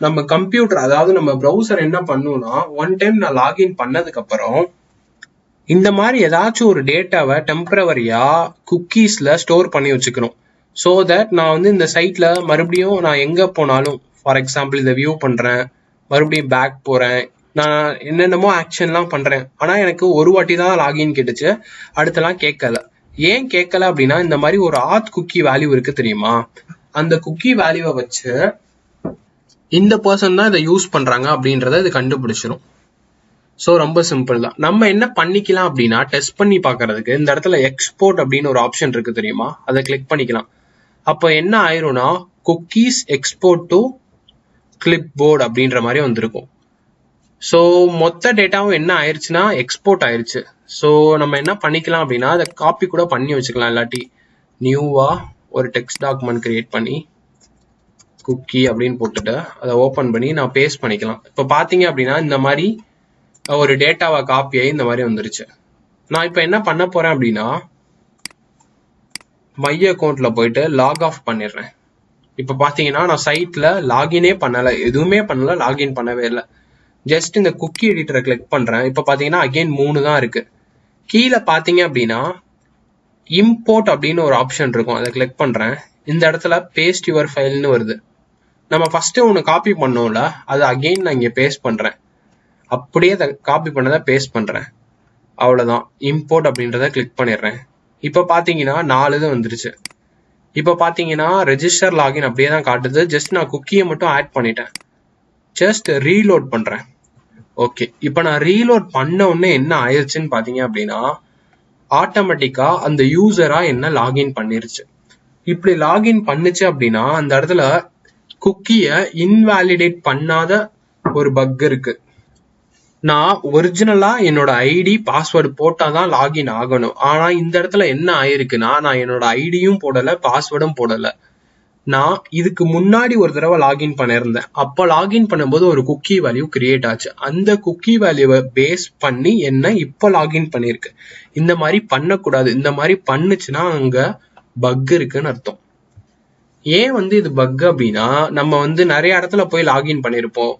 நம்ம கம்ப்யூட்டர், அதாவது நம்ம ப்ரௌசர் என்ன பண்ணுவோம்னா ஒன் டைம் நான் லாகின் பண்ணதுக்கு அப்புறம் இந்த மாதிரி ஏதாச்சும் ஒரு டேட்டாவை டெம்பரவரியா குக்கீஸ்ல ஸ்டோர் பண்ணி வச்சுக்கணும். ஸோ தட் நான் வந்து இந்த சைட்ல மறுபடியும் நான் எங்க போனாலும், ஃபார் எக்ஸாம்பிள் இதை வியூ பண்றேன், மறுபடியும் பேக் போறேன், நான் என்னென்னமோ ஆக்ஷன்லாம் பண்றேன், ஆனா எனக்கு ஒரு வாட்டி தான் லாகின் கேட்டுச்சு, அடுத்தலாம் கேட்கல. ஏன் கேட்கல அப்படின்னா இந்த மாதிரி ஒரு ஆத் குக்கி வேல்யூ இருக்கு தெரியுமா, அந்த குக்கி வேல்யூவை வச்சு இந்த பர்சன் தான் இதை யூஸ் பண்றாங்க அப்படின்றத இது கண்டுபிடிச்சிடும். ஸோ ரொம்ப சிம்பிள் தான். நம்ம என்ன பண்ணிக்கலாம் அப்படின்னா டெஸ்ட் பண்ணி பார்க்கறதுக்கு இந்த இடத்துல எக்ஸ்போர்ட் அப்படின்னு ஒரு ஆப்ஷன் இருக்கு தெரியுமா, அதை கிளிக் பண்ணிக்கலாம். அப்போ என்ன ஆயிரும்னா cookies export to clipboard அப்படின்ற மாதிரி வந்திருக்கும். ஸோ மொத்த டேட்டாவும் என்ன ஆயிடுச்சுன்னா எக்ஸ்போர்ட் ஆயிடுச்சு. ஸோ நம்ம என்ன பண்ணிக்கலாம் அப்படின்னா அதை காப்பி கூட பண்ணி வச்சுக்கலாம், இல்லாட்டி நியூவா ஒரு டெக்ஸ்ட் டாக்குமெண்ட் கிரியேட் பண்ணி குக்கி அப்படின்னு போட்டுட்டு அதை ஓப்பன் பண்ணி நான் பேஸ்ட் பண்ணிக்கலாம். இப்போ பார்த்தீங்க அப்படின்னா இந்த மாதிரி ஒரு டேட்டாவை காப்பி ஆகி இந்த மாதிரி வந்துருச்சு. நான் இப்போ என்ன பண்ண போறேன் அப்படின்னா மை அக்கௌண்ட்ல போயிட்டு லாக் ஆஃப் பண்ணிடுறேன். இப்போ பார்த்தீங்கன்னா நான் சைட்ல லாகினே பண்ணலை, எதுவுமே பண்ணல, லாகின் பண்ணவே இல்லை. ஜஸ்ட் இந்த குக்கி எடிட்டரை கிளிக் பண்றேன். இப்போ பார்த்தீங்கன்னா அகைன் 3 தான் இருக்கு. கீழே பார்த்தீங்க அப்படின்னா இம்போர்ட் அப்படின்னு ஒரு ஆப்ஷன் இருக்கும், அதை கிளிக் பண்றேன். இந்த இடத்துல பேஸ்ட் யுவர் ஃபைல்னு வருது. நம்ம ஃபர்ஸ்ட் ஒன்று காப்பி பண்ணோம்ல, அது அகைன் நான் இங்கே பேஸ்ட் பண்றேன். அப்படியே அதை காப்பி பண்ணதை பேஸ்ட் பண்றேன், அவ்வளவுதான். இம்போர்ட் அப்படின்றத கிளிக் பண்ணிடுறேன். இப்போ பார்த்தீங்கன்னா 4 இது வந்துருச்சு. இப்போ பார்த்தீங்கன்னா ரெஜிஸ்டர் லாகின் அப்படியே தான் காட்டுது. ஜஸ்ட் நான் குக்கியை மட்டும் ஆட் பண்ணிட்டேன். ஜஸ்ட் ரீலோட் பண்றேன். ஓகே, இப்போ நான் ரீலோட் பண்ண உடனே என்ன ஆயிடுச்சுன்னு பார்த்தீங்க அப்படின்னா ஆட்டோமேட்டிக்கா அந்த யூசரா என்ன லாகின் பண்ணிருச்சு. இப்படி லாகின் பண்ணுச்சு அப்படின்னா அந்த இடத்துல குக்கியை இன்வாலிடேட் பண்ணாத ஒரு பக் இருக்கு. நான் ஒரிஜினலா என்னோட ஐடி பாஸ்வேர்டு போட்டாதான் லாகின் ஆகணும். ஆனா இந்த இடத்துல என்ன ஆயிருக்குன்னா நான் என்னோட ஐடியும் போடல, பாஸ்வேர்டும் போடல. நான் இதுக்கு முன்னாடி ஒரு தடவை லாகின் பண்ணிருந்தேன். அப்போ லாகின் பண்ணும்போது ஒரு குக்கி வேல்யூ கிரியேட் ஆச்சு. அந்த குக்கி வேல்யூவை பேஸ் பண்ணி என்ன இப்போ லாகின் பண்ணிருக்கு. இந்த மாதிரி பண்ணக்கூடாது. இந்த மாதிரி பண்ணுச்சுன்னா அங்க பக் இருக்குன்னு அர்த்தம். ஏன் வந்து இது பக் அப்படின்னா நம்ம வந்து நிறைய இடத்துல போய் லாகின் பண்ணிருப்போம்.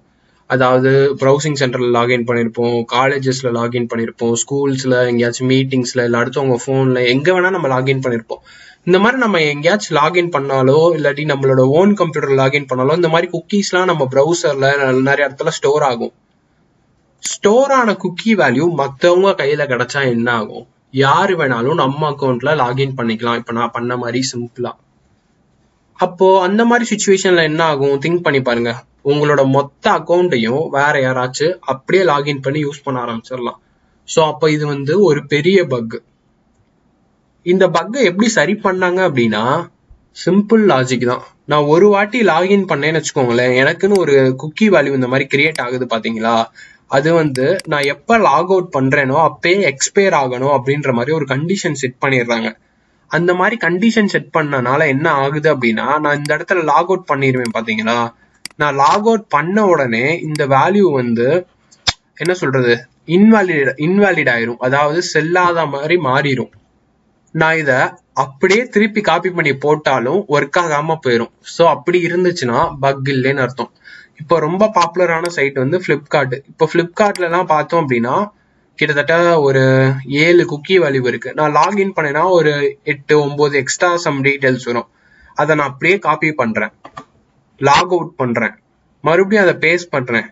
அதாவது ப்ரௌசிங் சென்டர்ல லாகின் பண்ணிருப்போம், காலேஜஸ்ல லாகின் பண்ணிருப்போம், ஸ்கூல்ஸ்ல எங்கேயாச்சும் மீட்டிங்ஸ்ல, இல்லை அடுத்தவங்க போன்ல, எங்க வேணா நம்ம லாகின் பண்ணிருப்போம். இந்த மாதிரி நம்ம எங்கேயாச்சும் லாகின் பண்ணாலோ இல்லாட்டி நம்மளோட ஓன் கம்ப்யூட்டர் லாகின் பண்ணாலோ இந்த மாதிரி குக்கீஸ்லாம் நம்ம ப்ரௌசர்ல நிறைய இடத்துல ஸ்டோர் ஆகும். ஸ்டோர் ஆன குக்கி வேல்யூ மற்றவங்க கையில கிடைச்சா என்ன ஆகும், யாரு வேணாலும் நம்ம அக்கௌண்ட்ல லாகின் பண்ணிக்கலாம். இப்ப நான் பண்ண மாதிரி சிம்பிளா அப்போ அந்த மாதிரி சுச்சுவேஷன்ல என்ன ஆகும் திங்க் பண்ணி பாருங்க. உங்களோட மொத்த அக்கௌண்ட்டையும் வேற யாராச்சும் அப்படியே லாகின் பண்ணி யூஸ் பண்ண ஆரம்பிச்சிடலாம். ஸோ அப்போ இது வந்து ஒரு பெரிய பக். இந்த பக்கை எப்படி சரி பண்ணாங்க அப்படின்னா சிம்பிள் லாஜிக் தான். நான் ஒரு வாட்டி லாகின் பண்ணேன்னு வச்சுக்கோங்களேன், எனக்குன்னு ஒரு குக்கி வேல்யூ இந்த மாதிரி கிரியேட் ஆகுது பாத்தீங்களா, அது வந்து நான் எப்ப லாக் அவுட் பண்றேனோ அப்பயே எக்ஸ்பயர் ஆகணும் அப்படின்ற மாதிரி ஒரு கண்டிஷன் செட் பண்ணிடுறாங்க. அந்த மாதிரி கண்டிஷன் செட் பண்ணனால என்ன ஆகுது அப்படின்னா, நான் இந்த இடத்துல லாக் அவுட் பண்ணிடுவேன் பாத்தீங்களா, நான் லாக் அவுட் பண்ண உடனே இந்த வேல்யூ வந்து என்ன சொல்றது இன்வாலிட் ஆயிரும், அதாவது செல்லாத மாதிரி மாறிடும். நான் இத அப்படியே திருப்பி காப்பி பண்ணி போட்டாலும் ஒர்க் ஆகாம போயிடும். ஸோ அப்படி இருந்துச்சுன்னா பக் இல்லைன்னு அர்த்தம். இப்போ ரொம்ப பாப்புலரான சைட் வந்து பிளிப்கார்ட். இப்போ பிளிப்கார்ட்ல எல்லாம் பார்த்தோம் அப்படின்னா கிட்டத்தட்ட ஒரு 7 குக்கி வேல்யூ இருக்கு. நான் லாகின் பண்ணேன்னா ஒரு 8-9 எக்ஸ்ட்ரா சம் டீடைல்ஸ் வரும். அதை நான் அப்படியே காப்பி பண்றேன், லாக் அவுட் பண்றேன், மறுபடியும் அதை பேஸ்ட் பண்றேன்.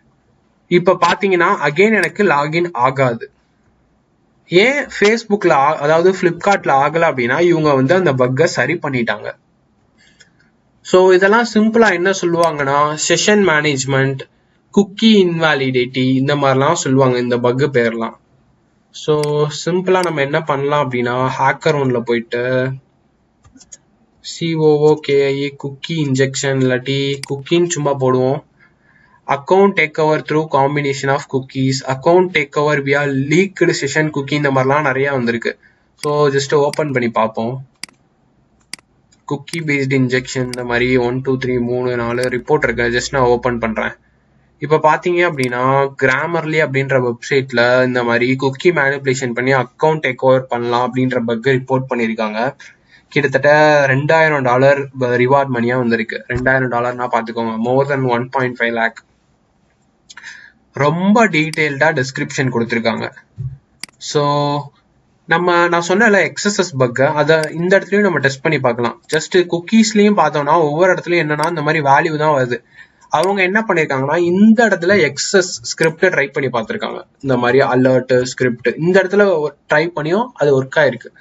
இப்ப பாத்தீங்கன்னா அகைன் எனக்கு லாகின் ஆகாது. ஏன் ஃபேஸ்புக்ல அதாவது பிளிப்கார்ட்ல ஆகல அப்படின்னா இவங்க வந்து அந்த பக்கை சரி பண்ணிட்டாங்க. ஸோ இதெல்லாம் சிம்பிளா என்ன சொல்லுவாங்கன்னா செஷன் மேனேஜ்மெண்ட், குக்கி இன்வாலிடிட்டி இந்த மாதிரிலாம் சொல்லுவாங்க இந்த பக்கு பேர்லாம். ஸோ சிம்பிளா நம்ம என்ன பண்ணலாம் அப்படின்னா ஹேக்கர் ஒன்ல போயிட்டு COOKI குக்கி இன்ஜெக்ஷன் இல்லாட்டி குக்கின்னு சும்மா போடுவோம். Account take over through combination of cookies, account take over via leaked session cookie, இந்த மாதிரிலாம் நிறைய வந்திருக்கு. ஸோ ஜஸ்ட் ஓப்பன் பண்ணி பார்ப்போம். குக்கி பேஸ்ட் இன்ஜெக்ஷன் இந்த மாதிரி 1 2 3 4 ரிப்போர்ட் இருக்கு. ஜஸ்ட் நான் ஓப்பன் பண்றேன். இப்போ பாத்தீங்க அப்படின்னா கிராமர்லி அப்படின்ற வெப்சைட்ல இந்த மாதிரி குக்கி மேனிபுலேஷன் பண்ணி அக்கௌண்ட் டேக் ஓவர் பண்ணலாம் அப்படின்ற பக் ரிப்போர்ட் பண்ணியிருக்காங்க. கிட்டத்தட்ட $2000 ரிவார்ட் மணியா வந்திருக்கு. $2000 பாத்துக்கோங்க, மோர் தென் 1.5 lakh. ரொம்ப டீடைல்டா டிஸ்கிரிப்ஷன் கொடுத்துருக்காங்க. ஸோ நான் சொன்ன எக்ஸசஸ் பக் அதை இந்த இடத்துலயும் நம்ம டெஸ்ட் பண்ணி பார்க்கலாம். ஜஸ்ட் குக்கீஸ்லயும் பார்த்தோம்னா ஒவ்வொரு இடத்துலயும் என்னன்னா இந்த மாதிரி வேல்யூ தான் வருது. அவங்க என்ன பண்ணிருக்காங்கன்னா இந்த இடத்துல எக்ஸஸ் ஸ்கிரிப்ட் ட்ரை பண்ணி பார்த்திருக்காங்க. இந்த மாதிரி அலர்ட் ஸ்கிரிப்ட் இந்த இடத்துல ட்ரை பண்ணியும் அது ஒர்க் ஆயிருக்கு.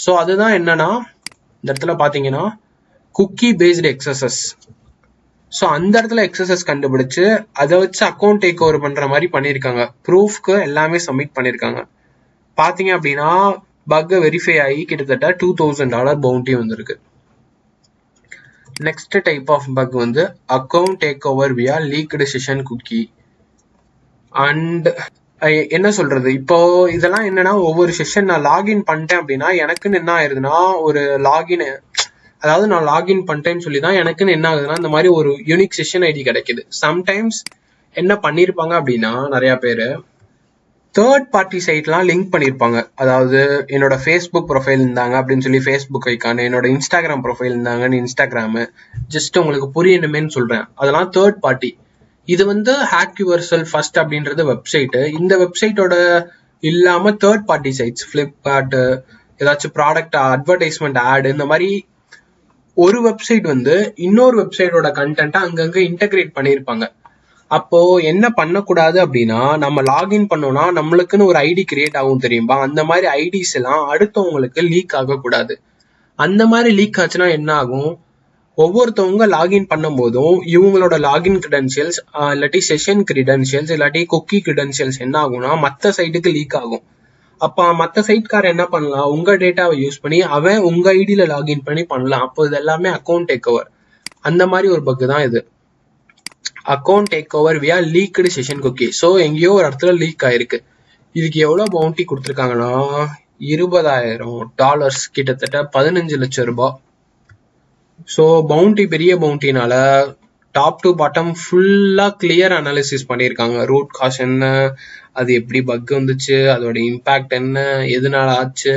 ஸோ அதுதான் என்னன்னா இந்த இடத்துல பாத்தீங்கன்னா குக்கி பேஸ்டு எக்ஸசஸ். ஸோ அந்த இடத்துல எக்ஸசஸ் கண்டுபிடிச்சு அதை வச்சு அக்கௌண்ட் டேக் ஓவர் பண்ற மாதிரி பண்ணிருக்காங்க. ப்ரூஃப்க்கு எல்லாமே சப்மிட் பண்ணிருக்காங்க. பாத்தீங்க அப்படின்னா பக் வெரிஃபை ஆகி கிட்டத்தட்ட $2000 பவுண்டி வந்திருக்கு. நெக்ஸ்ட் டைப் ஆஃப் பக் வந்து account take over via leaked session cookie. And என்ன சொல்றது, இப்போ இதெல்லாம் என்னன்னா ஒவ்வொரு செஷன் நான் லாகின் பண்ணிட்டேன் அப்படின்னா எனக்குன்னு என்ன ஆயிருதுன்னா ஒரு லாகின், அதாவது நான் லாகின் பண்ணிட்டேன்னு சொல்லி தான் எனக்குன்னு என்ன ஆகுதுன்னா இந்த மாதிரி ஒரு யூனிக் செஷன் ஐடி கிடைக்குது. சம்டைம்ஸ் என்ன பண்ணிருப்பாங்க அப்படின்னா நிறைய பேரு தேர்ட் பார்ட்டி சைட்லாம் லிங்க் பண்ணியிருப்பாங்க. அதாவது என்னோட ஃபேஸ்புக் ப்ரொஃபைல் இருந்தாங்க அப்படின்னு சொல்லி ஃபேஸ்புக் ஐக்கானு, என்னோட இன்ஸ்டாகிராம் ப்ரொஃபைல் இருந்தாங்கன்னு இன்ஸ்டாகிராமு. ஜஸ்ட் உங்களுக்கு புரியணுமேன்னு சொல்றேன், அதெல்லாம் தேர்ட் பார்ட்டி. இது வந்து ஹேக் யுவர் செல்ஃப் ஃபர்ஸ்ட் அப்படின்றது வெப்சைட். இந்த வெப்சைட்டோட இல்லாம தேர்ட் பார்ட்டி சைட்ஸ் பிளிப்கார்ட், ஏதாச்சும் ப்ராடக்ட் அட்வர்டைஸ்மெண்ட் ஆட், இந்த மாதிரி ஒரு வெப்சைட் வந்து இன்னொரு வெப்சைட்டோட கண்டென்ட்டை அங்கங்க இன்டகிரேட் பண்ணியிருப்பாங்க. அப்போ என்ன பண்ணக்கூடாது அப்படின்னா நம்ம லாகின் பண்ணோம்னா நம்மளுக்குன்னு ஒரு ஐடி கிரியேட் ஆகும் தெரியுமா, அந்த மாதிரி ஐடிஸ் எல்லாம் அடுத்தவங்களுக்கு லீக் ஆகக்கூடாது. அந்த மாதிரி லீக் ஆச்சுன்னா என்ன ஆகும், ஒவ்வொருத்தவங்க லாகின் பண்ணும் போதும் இவங்களோட லாகின் கிரெடென்ஷியல்ஸ் இல்லாட்டி செஷன் கிரெடென்ஷியல்ஸ் இல்லாட்டி குக்கி கிரெடென்ஷியல்ஸ் என்ன ஆகும்னா மற்ற சைட்டுக்கு லீக் ஆகும். அப்ப மற்ற சைட்காரர் என்ன பண்ணலாம், உங்க டேட்டாவை யூஸ் பண்ணி அவன் உங்க ஐடியில லாகின் பண்ணி பண்ணலாம். அப்போ இது எல்லாமே அக்கௌண்ட் டேக் ஓவர். அந்த மாதிரி ஒரு பக் தான் இது, account take over via leaked session cookie. So எங்கேயோ ஒரு இடத்துல லீக் ஆயிருக்கு. இதுக்கு எவ்வளவு பவுண்டி கொடுத்துருக்காங்கன்னா $20,000, கிட்டத்தட்ட 15 லட்சம் ரூபாய். ஸோ பவுண்டி பெரிய பவுண்டினால டாப் டு பாட்டம் ஃபுல்லா கிளியர் அனாலிசிஸ் பண்ணியிருக்காங்க. ரூட் காஸ் என்ன, அது எப்படி பக் வந்துச்சு, அதோட இம்பாக்ட் என்ன, எதனால ஆச்சு,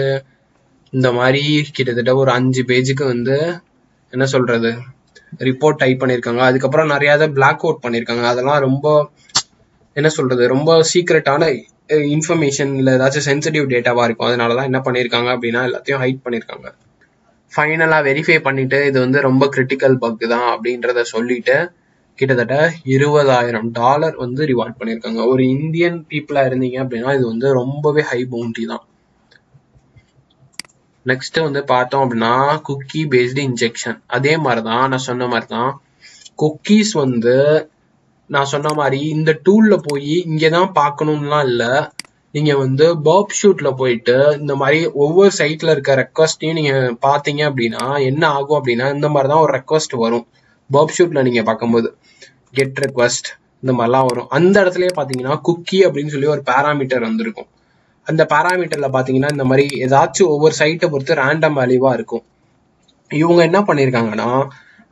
இந்த மாதிரி கிட்டத்தட்ட ஒரு 5 பேஜுக்கு வந்து என்ன சொல்றது ரிப்போர்ட் டைப் பண்ணியிருக்காங்க. அதுக்கப்புறம் நிறைய பிளாக் அவுட் பண்ணியிருக்காங்க. அதெல்லாம் ரொம்ப என்ன சொல்றது ரொம்ப சீக்ரெட்டான இன்ஃபர்மேஷன் இல்லை ஏதாச்சும் சென்சிட்டிவ் டேட்டாவா இருக்கும். அதனாலதான் என்ன பண்ணியிருக்காங்க அப்படின்னா எல்லாத்தையும் ஹைட் பண்ணியிருக்காங்க. ஃபைனலா வெரிஃபை பண்ணிட்டு இது வந்து ரொம்ப கிரிட்டிக்கல் பக் தான் அப்படின்றத சொல்லிட்டு கிட்டத்தட்ட $20,000 வந்து ரிவார்ட் பண்ணியிருக்காங்க. ஒரு இந்தியன் பீப்புளா இருந்தீங்க அப்படின்னா இது வந்து ரொம்பவே ஹை பவுண்டி தான். நெக்ஸ்ட் வந்து பார்த்தோம் அப்படின்னா குக்கி பேஸ்டு இன்ஜெக்ஷன். அதே மாதிரிதான் நான் சொன்ன மாதிரிதான் குக்கீஸ் வந்து நான் சொன்ன மாதிரி இந்த டூல்ல போய் இங்கதான் பார்க்கணும்லாம் இல்ல. நீங்க வந்து பர்ப் ஷூட்ல போயிட்டு இந்த மாதிரி ஒவ்வொரு சைட்ல இருக்க ரெக்வஸ்டையும் நீங்க பாத்தீங்க அப்படின்னா என்ன ஆகும் அப்படின்னா இந்த மாதிரிதான் ஒரு ரெக்வஸ்ட் வரும். பர்ப் ஷூட்ல நீங்க பார்க்கும்போது கெட் ரெக்வஸ்ட் இந்த மாதிரிலாம் வரும். அந்த இடத்துலயே பாத்தீங்கன்னா குக்கி அப்படின்னு சொல்லி ஒரு பேராமீட்டர் வந்திருக்கும். அந்த பேராமீட்டர்ல பாத்தீங்கன்னா இந்த மாதிரி ஏதாச்சும் ஒவ்வொரு சைட்டை பொறுத்து ரேண்டம் வேல்யூவா இருக்கும். இவங்க என்ன பண்ணிருக்காங்கன்னா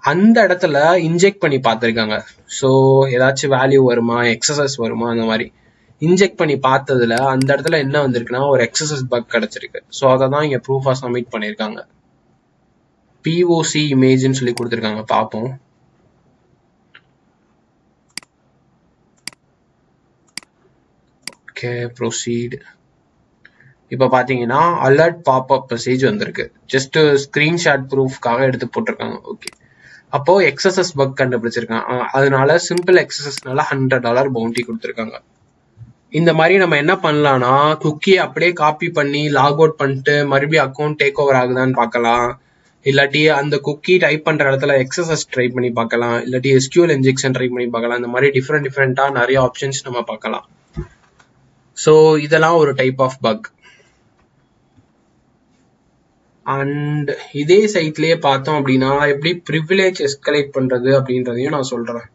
அந்த இடத்துல இன்ஜெக்ட் பண்ணி பார்த்திருக்காங்க. ஸோ ஏதாச்சும் வேல்யூ வருமா, எக்ஸசஸ் வருமா, அந்த மாதிரி இன்ஜெக்ட் பண்ணி பார்த்ததுல அந்த இடத்துல என்ன வந்திருக்குன்னா ஒரு எக்ஸசஸ் பக் கிடைச்சிருக்கு. ஸோ அதை தான் இங்க ப்ரூஃபா சப்மிட் பண்ணிருக்காங்க. பிஓசி இமேஜ்னு சொல்லி கொடுத்துருக்காங்க. பார்ப்போம். Okay, proceed. இப்ப பாத்தீங்கன்னா அலர்ட் பாப்அப் மெசேஜ் வந்திருக்கு. ஜஸ்ட் ஸ்கிரீன்ஷாட் ப்ரூஃப்காக எடுத்து போட்டிருக்காங்க. ஓகே, அப்போ எக்ஸசஸ் பக் கண்டுபிடிச்சிருக்காங்க. அதனால சிம்பிள் எக்ஸசஸ்னால $100 பவுண்டி கொடுத்துருக்காங்க. இந்த மாதிரி நம்ம என்ன பண்ணலாம்னா குக்கியை அப்படியே காப்பி பண்ணி லாக் அவுட் பண்ணிட்டு மறுபடியும் அக்கௌண்ட் டேக் ஓவர் ஆகுதான்னு பார்க்கலாம். இல்லாட்டி அந்த குக்கி டைப் பண்ற இடத்துல எக்ஸசஸ் ட்ரை பண்ணி பார்க்கலாம். இல்லாட்டி எஸ்கியூஎல் இன்ஜெக்ஷன் ட்ரை பண்ணி பார்க்கலாம். இந்த மாதிரி டிஃப்ரெண்டா நிறைய ஆப்ஷன்ஸ் நம்ம பார்க்கலாம். ஸோ இதெல்லாம் ஒரு டைப் ஆஃப் பக். அண்ட் இதே சைட்லயே பார்த்தோம் அப்படின்னா எப்படி ப்ரிவிலேஜ் எஸ்கலேட் பண்றது அப்படின்றதையும் நான் சொல்றேன்.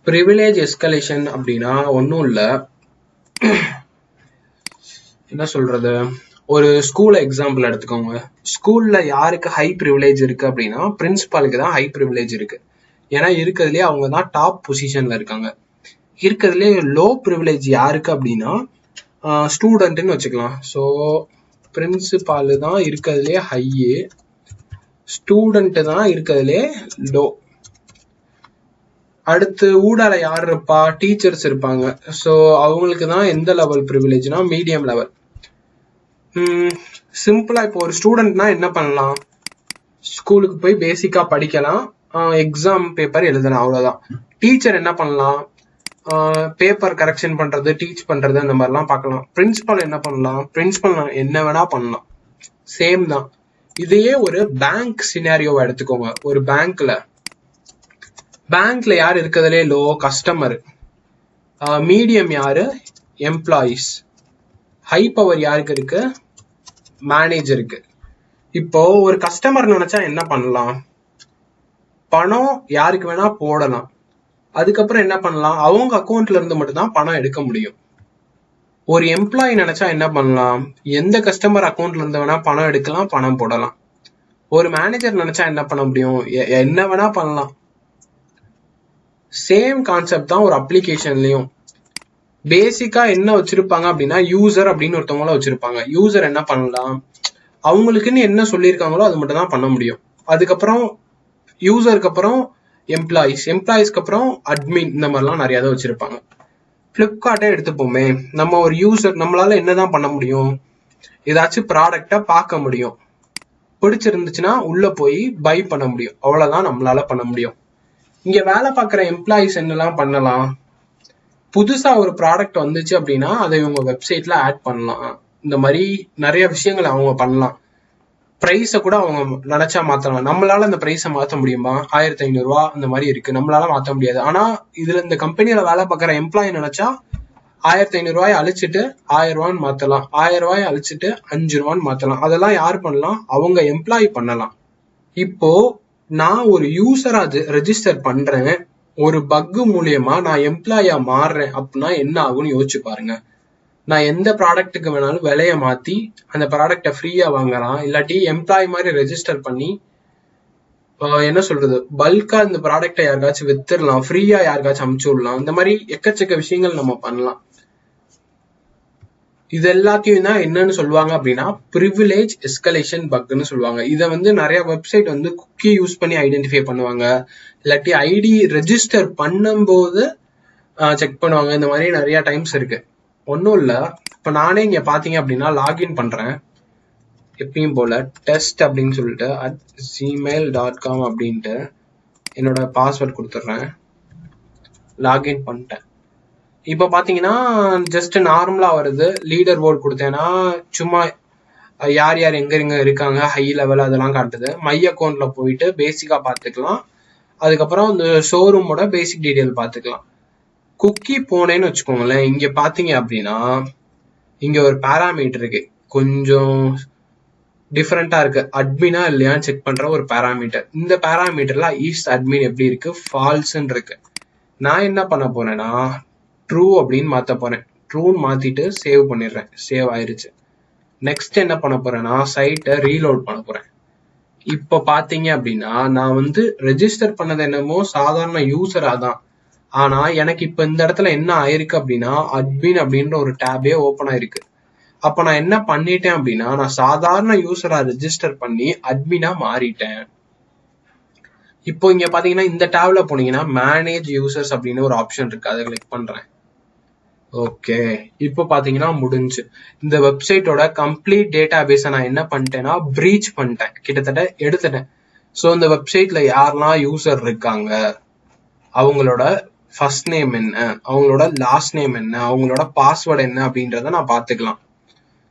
ப்ரிவிலேஜ் எஸ்கலேஷன் அப்படின்னா ஒன்றும் இல்லை, என்ன சொல்றது, ஒரு ஸ்கூல் எக்ஸாம்பிள் எடுத்துக்கோங்க. ஸ்கூல்ல யாருக்கு ஹை ப்ரிவிலேஜ் இருக்கு அப்படின்னா பிரின்சிபாலுக்கு தான் ஹை ப்ரிவிலேஜ் இருக்கு. ஏன்னா இருக்கிறதுலே அவங்க தான் டாப் பொசிஷன்ல இருக்காங்க. இருக்கிறதுலே லோ ப்ரிவிலேஜ் யாருக்கு அப்படின்னா ஸ்டூடெண்ட்னு வச்சுக்கலாம். ஸோ பிரின்சிபால் தான் இருக்கிறதுலே ஹையு, ஸ்டூடெண்ட் தான் இருக்கிறதுலே லோ. அடுத்து ஊடால யார் இருப்பா, டீச்சர்ஸ் இருப்பாங்க. ஸோ அவங்களுக்கு தான் எந்த லெவல் ப்ரிவிலேஜ்னா மீடியம் லெவல். சிம்பிளா இப்போ ஒரு ஸ்டூடெண்ட்னா என்ன பண்ணலாம், ஸ்கூலுக்கு போய் பேசிக்கா படிக்கலாம், எக்ஸாம் பேப்பர் எழுதலாம், அவ்வளவுதான். டீச்சர் என்ன பண்ணலாம், பேப்பர் கரெக்ஷன் பண்றது, டீச் பண்றது, அந்த மாதிரிலாம் பார்க்கலாம். பிரின்சிபல் என்ன பண்ணலாம், பிரின்சிபல் என்ன வேணா பண்ணலாம், சேம் தான். இதையே ஒரு பேங்க் சினாரியோவை எடுத்துக்கோங்க. ஒரு பேங்க்ல யார் இருக்கிறதுலே லோ, கஸ்டமர். மீடியம் யாரு, எம்ப்ளாயிஸ். ஹை பவர் யாருக்கு இருக்கு, மேனேஜருக்கு. இப்போ ஒரு கஸ்டமர் நினைச்சா என்ன பண்ணலாம், பணம் யாருக்கு வேணா போடலாம். அதுக்கப்புறம் என்ன பண்ணலாம், அவங்க அக்கௌண்ட்ல இருந்து மட்டும்தான் பணம் எடுக்க முடியும். ஒரு எம்ப்ளாயி நினைச்சா என்ன பண்ணலாம், எந்த கஸ்டமர் அக்கௌண்ட்ல இருந்து வேணா பணம் எடுக்கலாம், பணம் போடலாம். ஒரு மேனேஜர் நினைச்சா என்ன பண்ண முடியும், என்ன வேணா பண்ணலாம். சேம் கான்செப்ட் தான் ஒரு அப்ளிகேஷன்லயும். பேசிக்கா என்ன வச்சிருப்பாங்க அப்படின்னா யூசர் அப்படின்னு ஒருத்தவங்கள வச்சிருப்பாங்க. யூசர் என்ன பண்ணலாம், அவங்களுக்குன்னு என்ன சொல்லியிருக்காங்களோ அது மட்டும் தான் பண்ண முடியும். அதுக்கப்புறம் யூசருக்கு அப்புறம் எம்ப்ளாயிஸ்க்கு அப்புறம் அட்மின், இந்த மாதிரிலாம் நிறைய தான் வச்சிருப்பாங்க. பிளிப்கார்ட்டே எடுத்துப்போமே, நம்ம ஒரு யூசர் நம்மளால என்னதான் பண்ண முடியும், ஏதாச்சும் ப்ராடக்டை பார்க்க முடியும், பிடிச்சிருந்துச்சுன்னா உள்ள போய் பை பண்ண முடியும், அவ்வளவுதான் நம்மளால பண்ண முடியும். இங்க வேலை பார்க்குற எம்ப்ளாயிஸ் என்னெல்லாம் பண்ணலாம், புதுசா ஒரு ப்ராடக்ட் வந்துச்சு அப்படின்னா அதை இவங்க வெப்சைட்ல ஆட் பண்ணலாம். இந்த மாதிரி நிறைய விஷயங்கள் அவங்க பண்ணலாம். பிரைஸை கூட அவங்க நினைச்சா மாத்தலாம். நம்மளால அந்த பிரைஸை மாற்ற முடியுமா, 1500 ரூபா அந்த மாதிரி இருக்கு, நம்மளால மாற்ற முடியாது. ஆனா இதுல இந்த கம்பெனியில வேலை பார்க்குற எம்ப்ளாயி நினைச்சா 1500 ரூபாய் அழிச்சிட்டு 1000 ரூபான்னு மாத்தலாம், 1000 ரூபாய் அழிச்சிட்டு 5 ரூபான்னு மாத்தலாம். அதெல்லாம் யார் பண்ணலாம், அவங்க எம்ப்ளாயி பண்ணலாம். இப்போ நான் ஒரு யூசரா ரெஜிஸ்டர் பண்றேன், ஒரு பக் மூலியமா நான் எம்ப்ளாயா மாறுறேன் அப்படின்னா என்ன ஆகும்னு யோசிச்சு பாருங்க. நான் எந்த ப்ராடக்ட்டுக்கு வேணாலும் விலையை மாத்தி அந்த ப்ராடக்டை ஃப்ரீயா வாங்கலாம், இல்லாட்டி எம்ப்ளாயி மாதிரி ரெஜிஸ்டர் பண்ணி என்ன சொல்றது பல்கா இந்த ப்ராடக்டை யாருக்காச்சும் வித்துடலாம், ஃப்ரீயா யாருக்காச்சும் அமுச்சு விடலாம். இந்த மாதிரி எக்கச்சக்க விஷயங்கள் நம்ம பண்ணலாம். இது எல்லாத்தையும் தான் என்னன்னு சொல்லுவாங்க அப்படின்னா ப்ரிவிலேஜ் எஸ்கலேஷன் பக்னு சொல்லுவாங்க. இதை வந்து நிறைய வெப்சைட் வந்து குக்கி யூஸ் பண்ணி ஐடென்டிஃபை பண்ணுவாங்க, இல்லாட்டி ஐடி ரெஜிஸ்டர் பண்ணும்போது செக் பண்ணுவாங்க. இந்த மாதிரி நிறைய டைம்ஸ் இருக்கு. ஒன்றும் இல்லை, இப்போ நானே இங்கே பார்த்தீங்க அப்படின்னா லாகின் பண்ணுறேன். எப்பயும் போல் டெஸ்ட் அப்படின்னு சொல்லிட்டு @gmail.com அப்படின்ட்டு என்னோட பாஸ்வேர்ட் கொடுத்துட்றேன். லாகின் பண்ணிட்டேன். இப்போ பார்த்தீங்கன்னா ஜஸ்ட் நார்மலாக வருது. லீடர் போர்டு கொடுத்தேன்னா சும்மா யார் யார் எங்க இருக்காங்க, ஹை லெவல் அதெல்லாம் காட்டுது. மை அக்கௌண்ட்ல போயிட்டு பேசிக்கா பார்த்துக்கலாம். அதுக்கப்புறம் இந்த ஷோரூமோட பேசிக் டீடைல் பார்த்துக்கலாம். குக்கி போனேன்னு வச்சுக்கோங்களேன், இங்க பாத்தீங்க அப்படின்னா இங்க ஒரு பேராமீட்டர் இருக்கு, கொஞ்சம் டிஃபரெண்டா இருக்கு. அட்மினா இல்லையான்னு செக் பண்ற ஒரு பேராமீட்டர். இந்த பேராமீட்டர்ல ஈஸ்ட் அட்மின் எப்படி இருக்கு, ஃபால்ஸ்ன்னு இருக்கு. நான் என்ன பண்ண போறேன்னா ட்ரூ அப்படின்னு மாத்த போறேன். ட்ரூன்னு மாத்திட்டு சேவ் பண்ணிடுறேன். சேவ் ஆயிருச்சு. நெக்ஸ்ட் என்ன பண்ண போறேன்னா சைட்டை ரீலோட் பண்ண போறேன். இப்ப பாத்தீங்க அப்படின்னா நான் வந்து ரெஜிஸ்டர் பண்ணது என்னமோ சாதாரண யூசரா தான். ஆனா எனக்கு இப்ப இந்த இடத்துல என்ன ஆயிருக்கு அப்படின்னா அட்மின் அப்படின்ற ஒரு டேபே ஓபன் ஆயிருக்கு. அப்ப நான் என்ன பண்ணிட்டேன் அப்படின்னா நான் சாதாரண யூசரா ரெஜிஸ்டர் பண்ணி அட்மினா மாறிட்டேன். இப்போ இங்க பாத்தீங்கன்னா இந்த டேப்ல போனீங்கன்னா மேனேஜ் யூசர்ஸ் அப்படின்னு ஒரு ஆப்ஷன் இருக்கு, அதை கிளிக் பண்றேன். ஓகே, இப்போ பாத்தீங்கன்னா முடிஞ்சு. இந்த வெப்சைட்டோட கம்ப்ளீட் டேட்டா பேஸை நான் என்ன பண்ணிட்டேன்னா பிரீச் பண்ணிட்டேன், கிட்டத்தட்ட எடுத்துட்டேன். ஸோ இந்த வெப்சைட்ல யாரெல்லாம் யூசர் இருக்காங்க, அவங்களோட ஃபர்ஸ்ட் நேம் என்ன, அவங்களோட லாஸ்ட் நேம் என்ன, அவங்களோட பாஸ்வேர்டு என்ன அப்படின்றத நான் பாத்துக்கலாம்.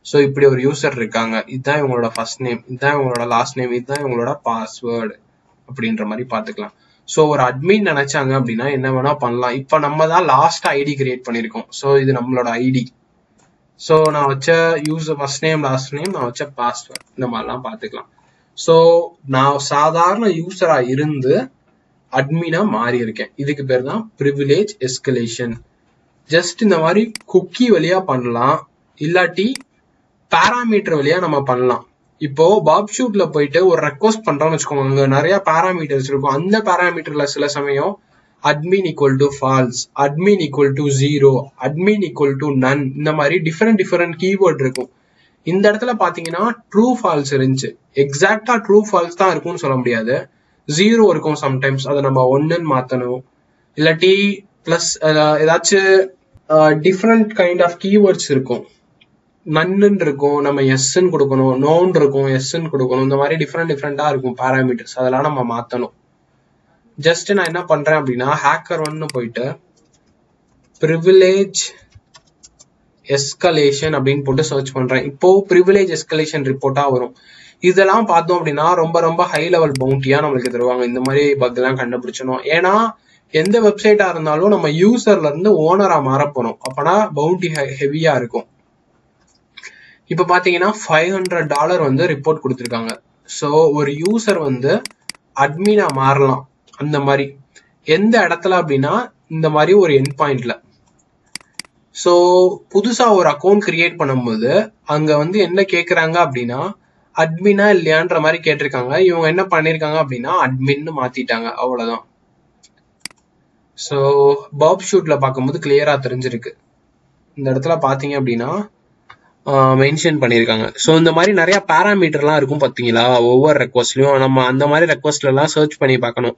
ஸோ இப்படி ஒரு யூசர் இருக்காங்க, இதுதான் இவங்களோட ஃபர்ஸ்ட் நேம், இதுதான் இவங்களோட லாஸ்ட் நேம், இதுதான் இவங்களோட பாஸ்வேர்டு அப்படின்ற மாதிரி பாத்துக்கலாம். ஸோ ஒரு அட்மின் நினைச்சாங்க அப்படின்னா என்ன வேணா பண்ணலாம். இப்ப நம்ம தான் லாஸ்ட் ஐடி கிரியேட் பண்ணிருக்கோம். ஸோ இது நம்மளோட ஐடி. ஸோ நான் வச்ச user first name last name, நான் வச்ச பாஸ்வேர்ட், இந்த மாதிரிலாம் பாத்துக்கலாம். ஸோ நான் சாதாரண யூசரா இருந்து அட்மினா மாறி இருக்கேன். இதுக்கு பேர் தான் ப்ரிவிலேஜ் எஸ்கலேஷன். ஜஸ்ட் இந்த மாதிரி குக்கி வழியா பண்ணலாம், இல்லாட்டி பேராமீட்டர் வழியா நம்ம பண்ணலாம். இப்போ பாப் ஷூட்ல போயிட்டு ஒரு ரெக்வஸ்ட் பண்றோம்னு வச்சுக்கோங்க, அங்க நிறைய பேராமீட்டர்ஸ் இருக்கும். அந்த பேராமீட்டர்ல சில சமயம் admin equal to false, admin equal to 0, admin equal to none, இந்த மாதிரி டிஃபரெண்ட் கீவேர்ட் இருக்கும். இந்த இடத்துல பாத்தீங்கன்னா ட்ரூ ஃபால்ஸ் இருந்துச்சு. எக்ஸாக்டா ட்ரூ ஃபால்ஸ் தான் இருக்கும்னு சொல்ல முடியாது, 0 இருக்கும் சம்டைம்ஸ். அதை நம்ம 1ன்னு மாத்தணும், இல்லாட்டி பிளஸ் ஏதாச்சும் டிஃப்ரெண்ட் கைண்ட் ஆஃப் கீவேர்ட்ஸ் இருக்கும். நன்னு இருக்கும், நம்ம எஸ்ன்னு கொடுக்கணும், நோன் இருக்கும், எஸ்ன்னு கொடுக்கணும். இந்த மாதிரி டிஃப்ரெண்டா இருக்கும் பேராமீட்டர்ஸ், அதெல்லாம் நம்ம மாத்தணும். ஜஸ்ட் நான் என்ன பண்றேன் அப்படின்னா HackerOne போயிட்டு ப்ரிவிலேஜ் எஸ்கலேஷன் அப்படின்னு போட்டு சர்ச் பண்றேன். இப்போ ப்ரிவிலேஜ் எஸ்கலேஷன் ரிப்போர்ட்டா வரும். இதெல்லாம் பார்த்தோம் அப்படின்னா ரொம்ப ஹை லெவல் பவுண்டியா நம்மளுக்கு தருவாங்க. இந்த மாதிரி பக் எல்லாம் கண்டுபிடிச்சணும். ஏன்னா எந்த வெப்சைட்டா இருந்தாலும் நம்ம யூசர்ல இருந்து ஓனரா மாற போறோம், அப்பனா பவுண்டி ஹெவியா இருக்கும். இப்ப பாத்தீங்கன்னா $500 வந்து ரிப்போர்ட் கொடுத்துருக்காங்க. ஸோ ஒரு யூசர் வந்து அட்மினா மாறலாம். அந்த மாதிரி எந்த இடத்துல அப்படின்னா இந்த மாதிரி ஒரு எண்ட் பாயிண்ட்ல. ஸோ புதுசா ஒரு அக்கௌண்ட் கிரியேட் பண்ணும்போது அங்க வந்து என்ன கேக்குறாங்க அப்படின்னா அட்மினா இல்லையான்ற மாதிரி கேட்டிருக்காங்க. இவங்க என்ன பண்ணிருக்காங்க அப்படின்னா அட்மின்னு மாத்திட்டாங்க, அவ்வளவுதான். ஸோ பாப் ஷூட்ல பார்க்கும்போது கிளியரா தெரிஞ்சிருக்கு. இந்த இடத்துல பாத்தீங்க அப்படின்னா மென்ஷன் பண்ணியிருக்காங்க. ஸோ இந்த மாதிரி நிறைய பேராமீட்டர்லாம் இருக்கும் பார்த்தீங்களா ஒவ்வொரு ரெக்வஸ்ட்லையும். நம்ம அந்த மாதிரி ரெக்வஸ்ட்ல எல்லாம் சர்ச் பண்ணி பார்க்கணும்,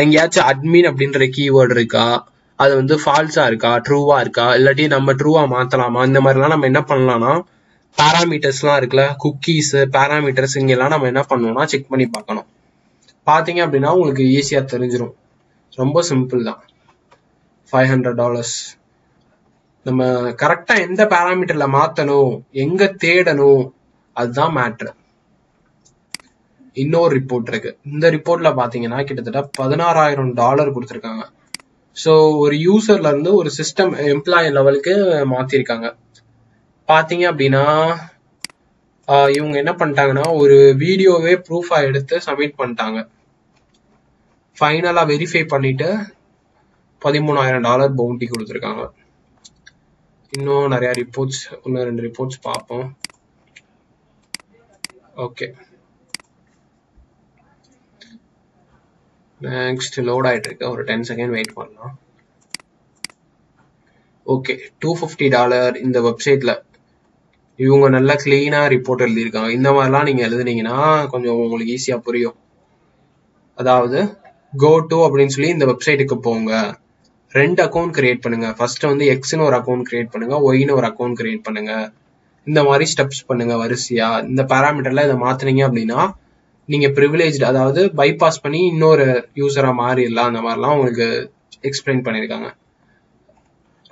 எங்கேயாச்சும் அட்மின் அப்படின்ற கீவேர்டு இருக்கா, அது வந்து ஃபால்ஸா இருக்கா, ட்ரூவா இருக்கா, இல்லாட்டி நம்ம ட்ரூவா மாத்தலாமா. இந்த மாதிரிலாம் நம்ம என்ன பண்ணலாம்னா பேராமீட்டர்ஸ்லாம் இருக்குல்ல, குக்கீஸ் பேராமீட்டர்ஸ், இங்கெல்லாம் நம்ம என்ன பண்ணணும்னா செக் பண்ணி பார்க்கணும். பார்த்தீங்க அப்படின்னா உங்களுக்கு ஈஸியா தெரிஞ்சிடும். ரொம்ப சிம்பிள் தான். $500 நம்ம கரெக்டா எந்த பேராமீட்டர்ல மாத்தணும், எங்க தேடணும், அதுதான் மேட்ரு. இன்னொரு ரிப்போர்ட் இருக்கு. இந்த ரிப்போர்ட்ல பாத்தீங்கன்னா கிட்டத்தட்ட $16,000 கொடுத்துருக்காங்க. ஸோ ஒரு யூசர்ல இருந்து ஒரு சிஸ்டம் எம்ப்ளாயி லெவலுக்கு மாத்திருக்காங்க. பாத்தீங்க அப்படின்னா இவங்க என்ன பண்ணிட்டாங்கன்னா ஒரு வீடியோவே ப்ரூஃபா எடுத்து சப்மிட் பண்ணிட்டாங்க. ஃபைனலா வெரிஃபை பண்ணிட்டு $13,000 பவுண்டி கொடுத்துருக்காங்க. இன்னும் நிறைய ரிப்போர்ட்ஸ், இன்னும் 2 ரிப்போர்ட்ஸ் பார்ப்போம். ஓகே, நெக்ஸ்ட் லோட் ஆயிட்டு இருக்கு, ஒரு 10 செகண்ட் வெயிட் பண்ணலாம். ஓகே, $250 இந்த வெப்சைட்ல இவங்க நல்லா கிளீனா ரிப்போர்ட் எழுதியிருக்காங்க. இந்த மாதிரிலாம் நீங்க எழுதுனீங்கன்னா கொஞ்சம் உங்களுக்கு ஈஸியா புரியும். அதாவது கோ டு அப்படின்னு சொல்லி இந்த வெப்சைட்டுக்கு போங்க, 2 அக்கௌண்ட் கிரியேட் பண்ணுங்க. ஃபர்ஸ்ட் வந்து எக்ஸ்னு ஒரு அக்கௌண்ட் கிரியேட் பண்ணுங்க, ஒய்னு ஒரு அக்கௌண்ட் கிரியேட் பண்ணுங்க. இந்த மாதிரி ஸ்டெப்ஸ் பண்ணுங்க வரிசையா. இந்த பேராமீட்டர்ல இதை மாத்தினீங்க அப்படின்னா நீங்க ப்ரிவிலேஜ், அதாவது பைபாஸ் பண்ணி இன்னொரு யூசரா மாறிடலாம். அந்த மாதிரிலாம் உங்களுக்கு எக்ஸ்பிளைன் பண்ணியிருக்காங்க.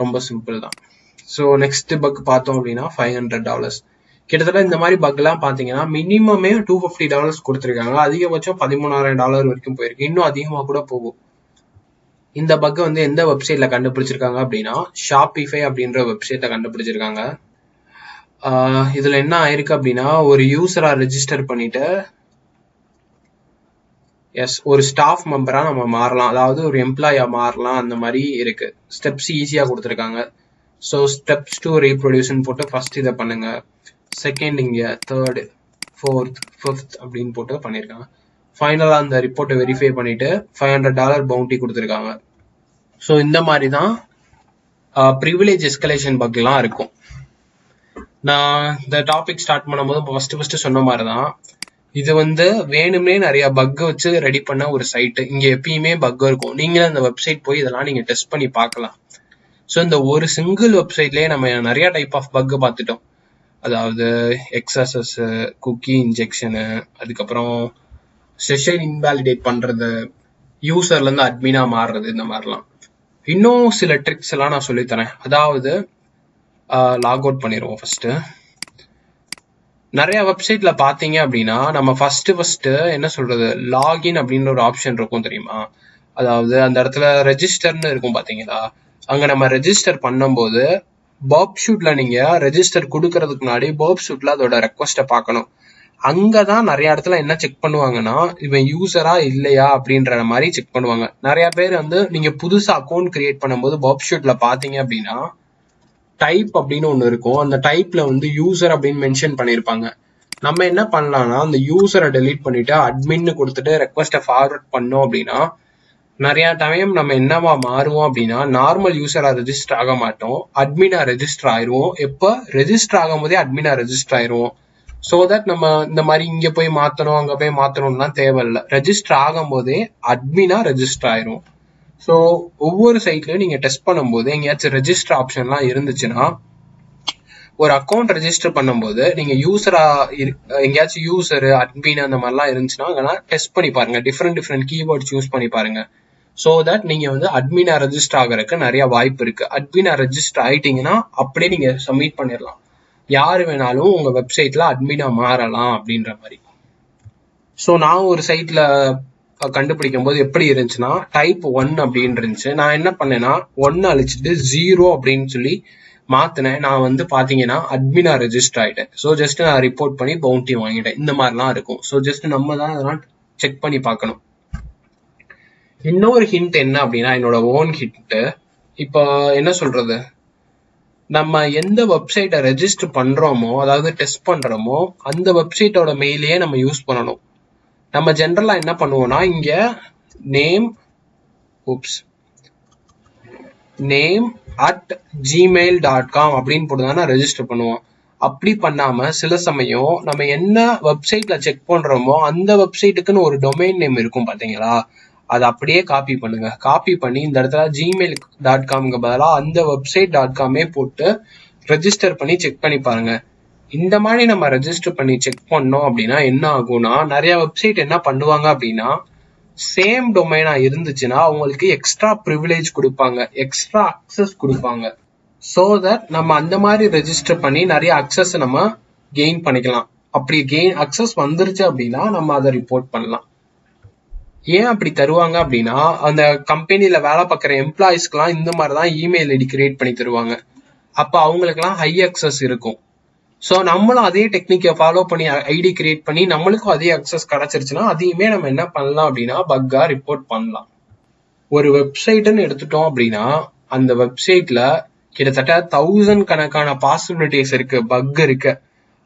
ரொம்ப சிம்பிள் தான். ஸோ நெக்ஸ்ட் பக் பார்த்தோம் அப்படின்னா $500. கிட்டத்தட்ட இந்த மாதிரி பக் எல்லாம் பாத்தீங்கன்னா மினிமமே $250 கொடுத்துருக்காங்க, அதிகபட்சம் $13,000 வரைக்கும் போயிருக்கு, இன்னும் அதிகமா கூட போகும். இந்த பக் வந்து எந்த வெப்சைட்ல கண்டுபிடிச்சிருக்காங்க அப்படின்னா ஷாப்பிஃபை அப்படின்ற வெப்சைட்ல கண்டுபிடிச்சிருக்காங்க. இதுல என்ன ஆயிருக்கு அப்படின்னா ஒரு யூசரா ரெஜிஸ்டர் பண்ணிட்டு ஒரு ஸ்டாஃப் மெம்பரா நம்ம மாறலாம், அதாவது ஒரு எம்ப்ளாயா மாறலாம், அந்த மாதிரி இருக்கு. ஸ்டெப்ஸ் ஈஸியா கொடுத்துருக்காங்க. ஸோ ஸ்டெப்ஸ் டு ரீப்ரொடியூஷன் போட்டு ஃபர்ஸ்ட் இதை பண்ணுங்க, செகண்ட் இங்க, தேர்ட், ஃபோர்த், ஃபிஃப்த் அப்படின்னு போட்டு பண்ணியிருக்காங்க. ஃபைனலா அந்த ரிப்போர்ட்டை வெரிஃபை பண்ணிட்டு $500 பவுண்டி கொடுத்துருக்காங்க. ஸோ இந்த மாதிரி தான் ப்ரிவிலேஜ் எஸ்கலேஷன் பக்லாம் இருக்கும். நான் இந்த டாபிக் ஸ்டார்ட் பண்ணும்போது ஃபர்ஸ்ட் சொன்ன மாதிரி தான் இது வந்து வேணும்னே நிறைய பக் வச்சு ரெடி பண்ண ஒரு சைட்டு. இங்க எப்பயுமே பக் இருக்கும், நீங்களும் அந்த வெப்சைட் போய் இதெல்லாம் நீங்க டெஸ்ட் பண்ணி பார்க்கலாம். ஸோ இந்த ஒரு சிங்கிள் வெப்சைட்லயே நம்ம நிறைய டைப் ஆஃப் பக் பார்த்துட்டோம். அதாவது XSS, குக்கி இன்ஜெக்ஷனு, அதுக்கப்புறம் செஷன் இன்வாலிடேட் பண்றது, யூசர்ல இருந்து அட்மினா மாறுறது, இந்த மாதிரிலாம். இன்னும் சில ட்ரிக்ஸ் எல்லாம் நான் சொல்லித்தரேன். அதாவது லாக் அவுட் பண்ணிடுவோம். ஃபர்ஸ்ட் நிறைய வெப்சைட்ல பாத்தீங்க அப்படின்னா நம்ம ஃபர்ஸ்ட் என்ன சொல்றது, லாகின் அப்படின்ற ஒரு ஆப்ஷன் இருக்கும் தெரியுமா? அதாவது அந்த இடத்துல ரெஜிஸ்டர்னு இருக்கும் பாத்தீங்களா? அங்க நம்ம ரெஜிஸ்டர் பண்ணும்போது பாப் ஷூட்ல நீங்க ரெஜிஸ்டர் கொடுக்கறதுக்கு முன்னாடி பாப் ஷூட்ல அதோட ரெக்வஸ்ட்டை பார்க்கணும். அங்கதான் நிறைய இடத்துல என்ன செக் பண்ணுவாங்கன்னா இவன் யூசரா இல்லையா அப்படின்ற மாதிரி செக் பண்ணுவாங்க. நிறைய பேர் வந்து நீங்க புதுசா அக்கௌண்ட் கிரியேட் பண்ணும்போது பாப் ஷூட்ல பாத்தீங்க அப்படின்னா டைப் அப்படின்னு ஒண்ணு இருக்கும், அந்த டைப்ல வந்து யூசர் அப்படின்னு மென்ஷன் பண்ணிருப்பாங்க. நம்ம என்ன பண்ணலாம்னா அந்த யூசரை டெலீட் பண்ணிட்டு அட்மின்னு கொடுத்துட்டு ரெக்வஸ்ட்டை ஃபார்வர்ட் பண்ணோம் அப்படின்னா நிறைய டைம் நம்ம என்னவா மாறுவோம் அப்படின்னா நார்மல் யூசரா ரெஜிஸ்டர் ஆக மாட்டோம், அட்மினா ரெஜிஸ்டர் ஆயிருவோம். எப்ப ரெஜிஸ்டர் ஆகும் போதே அட்மினா ரெஜிஸ்டர் ஆயிருவோம். ஸோ தட் நம்ம இந்த மாதிரி இங்க போய் மாத்தணும் அங்க போய் மாத்தணும்லாம் தேவையில்லை, ரெஜிஸ்டர் ஆகும் போதே அட்மினா ரெஜிஸ்டர் ஆயிரும். ஸோ ஒவ்வொரு சைட்லயும் நீங்க டெஸ்ட் பண்ணும்போது எங்கேயாச்சும் ரெஜிஸ்டர் ஆப்ஷன்லாம் இருந்துச்சுன்னா ஒரு அக்கௌண்ட் ரெஜிஸ்டர் பண்ணும்போது நீங்க யூசரா எங்கேயாச்சும் யூசர் அட்மின் அந்த மாதிரிலாம் இருந்துச்சுன்னா அதெல்லாம் டெஸ்ட் பண்ணி பாருங்க, டிஃப்ரெண்ட் கீவேர்ட்ஸ் யூஸ் பண்ணி பாருங்க. ஸோ தட் நீங்க வந்து அட்மினா ரெஜிஸ்டர் ஆகிறதுக்கு நிறைய வாய்ப்பு இருக்கு. அட்மினா ரெஜிஸ்டர் ஆயிட்டீங்கன்னா அப்படியே நீங்க சப்மிட் பண்ணிடலாம், யாரு வேணாலும் உங்க வெப்சைட்ல அட்மினா மாறலாம் அப்படின்ற மாதிரி. ஸோ நான் ஒரு சைட்ல கண்டுபிடிக்கும் போது எப்படி இருந்துச்சுன்னா டைப் 1 அப்படின்னு இருந்துச்சு. நான் என்ன பண்ணேன்னா 1 அழிச்சிட்டு 0 அப்படின்னு சொல்லி மாத்தினேன். நான் வந்து பாத்தீங்கன்னா அட்மினா ரெஜிஸ்டர் ஆயிட்டேன். ஸோ ஜஸ்ட் நான் ரிப்போர்ட் பண்ணி பவுண்டி வாங்கிட்டேன். இந்த மாதிரிலாம் இருக்கும். ஸோ ஜஸ்ட் நம்ம தான் அதெல்லாம் செக் பண்ணி பார்க்கணும். இன்னொரு ஹிண்ட் என்ன அப்படின்னா என்னோட ஓன் ஹிண்ட், இப்போ என்ன சொல்றது, நம்ம எந்த வெப்சைட்டை ரெஜிஸ்டர் பண்றோமோ அதாவது டெஸ்ட் பண்றோமோ அந்த வெப்சைட்டோட மெயிலையே நம்ம யூஸ் பண்ணணும். நம்ம ஜென்ரலா என்ன பண்ணுவோம்னா இங்க நேம் @gmail.com அப்படின்னு போட்டுதானே ரெஜிஸ்டர் பண்ணுவோம். அப்படி பண்ணாம சில சமயம் நம்ம என்ன வெப்சைட்ல செக் பண்றோமோ அந்த வெப்சைட்டுக்குன்னு ஒரு டொமைன் நேம் இருக்கும் பாத்தீங்களா, அதை அப்படியே காப்பி பண்ணுங்க. காப்பி பண்ணி இந்த இடத்துல gmail.comக்கு பதிலாக அந்த website.com போட்டு ரெஜிஸ்டர் பண்ணி செக் பண்ணி பாருங்க. இந்த மாதிரி நம்ம ரெஜிஸ்டர் பண்ணி செக் பண்ணோம் அப்படின்னா என்ன ஆகும்னா நிறைய வெப்சைட் என்ன பண்ணுவாங்க அப்படின்னா சேம் டொமைனா இருந்துச்சுன்னா அவங்களுக்கு எக்ஸ்ட்ரா ப்ரிவிலேஜ் கொடுப்பாங்க, எக்ஸ்ட்ரா அக்சஸ் கொடுப்பாங்க. ஸோ தட் நம்ம அந்த மாதிரி ரெஜிஸ்டர் பண்ணி நிறைய அக்சஸ் நம்ம கெயின் பண்ணிக்கலாம். அப்படி அக்சஸ் வந்துருச்சு அப்படின்னா நம்ம அதை ரிப்போர்ட் பண்ணலாம். ஏன் அப்படி தருவாங்க அப்படின்னா அந்த கம்பெனில வேலை பார்க்குற எம்ப்ளாயிஸ்க்குலாம் இந்த மாதிரிதான் இமெயில் ஐடி கிரியேட் பண்ணி தருவாங்க. அப்ப அவங்களுக்குலாம் ஹை அக்சஸ் இருக்கும். ஸோ நம்மளும் அதே டெக்னிக்கை ஃபாலோ பண்ணி ஐடி கிரியேட் பண்ணி நம்மளுக்கும் அதே அக்சஸ் கிடைச்சிருச்சுன்னா அதையுமே நம்ம என்ன பண்ணலாம் அப்படின்னா பக்கா ரிப்போர்ட் பண்ணலாம். ஒரு வெப்சைட்னு எடுத்துட்டோம் அப்படின்னா அந்த வெப்சைட்ல கிட்டத்தட்ட 1000 கணக்கான பாசிபிலிட்டிஸ் இருக்கு, பக் இருக்கு.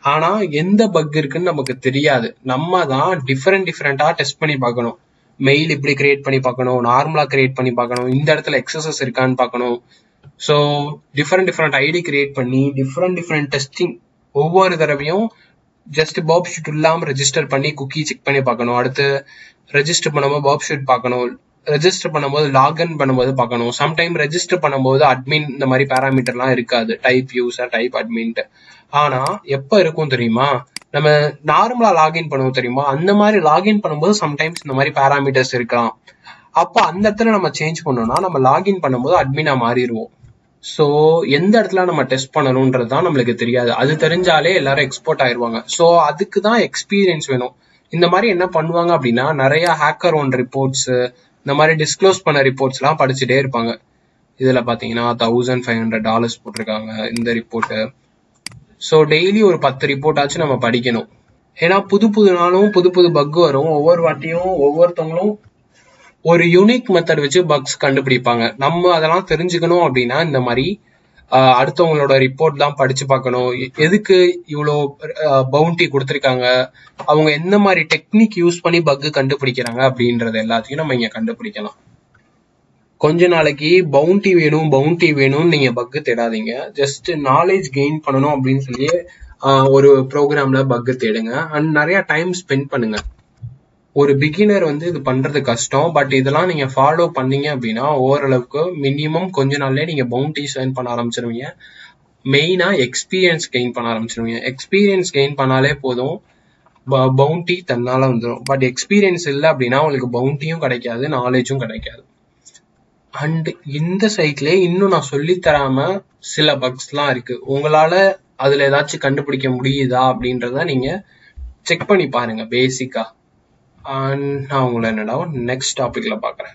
ஆனா எந்த பக் இருக்குன்னு நமக்கு தெரியாது. நம்ம தான் டிஃப்ரெண்டா டெஸ்ட் பண்ணி பார்க்கணும். மெயில் இப்படி கிரியேட் பண்ணி பார்க்கணும், நார்மலா கிரியேட் பண்ணி பார்க்கணும், இந்த இடத்துல எக்ஸசஸ் இருக்கான்னு பார்க்கணும். ஸோ டிஃப்ரெண்ட் ஐடி கிரியேட் பண்ணி டிஃப்ரெண்ட் டெஸ்டிங் ஒவ்வொரு தடவையும் ஜஸ்ட் பாப் ஷூட் இல்லாம ரெஜிஸ்டர் பண்ணி குக்கி செக் பண்ணி பார்க்கணும். அடுத்து ரெஜிஸ்டர் பண்ணும்போது பாப் ஷூட் பார்க்கணும், ரெஜிஸ்டர் பண்ணும்போது லாகின் பண்ணும்போது பார்க்கணும். சம்டைம் ரெஜிஸ்டர் பண்ணும்போது அட்மின் இந்த மாதிரி பேராமீட்டர்லாம் இருக்காது, டைப் யூசர் டைப் அட்மின்ட்டு. ஆனா எப்ப இருக்கும் தெரியுமா, நம்ம நார்மலா லாகின் பண்ணுவோம் தெரியுமா, அந்த மாதிரி லாகின் பண்ணும்போது சம்டைம்ஸ் இந்த மாதிரி பேராமீட்டர்ஸ் இருக்கலாம். அப்ப அந்த இடத்துல நம்ம சேஞ்ச் பண்ணோம்னா நம்ம லாகின் பண்ணும்போது அட்மினா மாறிடுவோம். ஸோ எந்த இடத்துல நம்ம டெஸ்ட் பண்ணணும்ன்றது தான் நம்மளுக்கு தெரியாது. அது தெரிஞ்சாலே எல்லாரும் எக்ஸ்போர்ட் ஆயிடுவாங்க. ஸோ அதுக்கு தான் எக்ஸ்பீரியன்ஸ் வேணும். இந்த மாதிரி என்ன பண்ணுவாங்க அப்படின்னா, நிறைய ஹேக்கர் ஒன் ரிப்போர்ட்ஸ், இந்த மாதிரி டிஸ்க்ளோஸ் பண்ண ரிப்போர்ட்ஸ்லாம் படிச்சுட்டே இருப்பாங்க. இதில் பார்த்தீங்கன்னா $1,500 போட்டிருக்காங்க இந்த ரிப்போர்ட்டு. ஸோ டெய்லி ஒரு 10 ரிப்போர்ட் ஆச்சு நம்ம படிக்கணும். ஏன்னா புது நாளும் புது பக் வரும். ஒவ்வொரு வாட்டியும் ஒவ்வொருத்தவங்களும் ஒரு யூனிக் மெத்தட் வச்சு பக்ஸ் கண்டுபிடிப்பாங்க. நம்ம அதெல்லாம் தெரிஞ்சுக்கணும் அப்படின்னா இந்த மாதிரி அடுத்தவங்களோட ரிப்போர்ட் தான் படிச்சு பார்க்கணும். எதுக்கு இவ்வளோ பவுண்டி கொடுத்துருக்காங்க, அவங்க எந்த மாதிரி டெக்னிக் யூஸ் பண்ணி பக்கு கண்டுபிடிக்கிறாங்க அப்படின்றது எல்லாத்தையும் நம்ம இங்க கண்டுபிடிக்கலாம். கொஞ்ச நாளைக்கு பவுண்டி வேணும்னு நீங்க பக்கு தேடாதீங்க. ஜஸ்ட் நாலேஜ் கெயின் பண்ணணும் அப்படின்னு சொல்லி ஒரு ப்ரோக்ராம்ல பக்கு தேடுங்க. அண்ட் நிறைய டைம் ஸ்பெண்ட் பண்ணுங்க. ஒரு பிகினர் வந்து இது பண்றது கஷ்டம். பட் இதெல்லாம் நீங்க ஃபாலோ பண்ணீங்க அப்படின்னா ஓரளவுக்கு மினிமம் கொஞ்ச நாள்லயே நீங்க பவுண்டிஸ் ஏர்ன் பண்ண ஆரம்பிச்சிருவீங்க. மெயினா எக்ஸ்பீரியன்ஸ் கெயின் பண்ண ஆரம்பிச்சிருவீங்க. எக்ஸ்பீரியன்ஸ் கெயின் பண்ணாலே போதும், பவுண்டி தன்னால வந்துடும். பட் எக்ஸ்பீரியன்ஸ் இல்லை அப்படின்னா உங்களுக்கு பவுண்டியும் கிடைக்காது, நாலேஜும் கிடைக்காது. அண்ட் இந்த சைட்ல இன்னும் நான் சொல்லி தராம சில பக்ஸ்லாம் இருக்கு. உங்களால அதுல ஏதாச்சும் கண்டுபிடிக்க முடியுதா அப்படின்றத நீங்க செக் பண்ணி பாருங்க பேசிக்கா. நான் உங்களை என்னடா நெக்ஸ்ட் டாபிக்ல பாக்குறேன்.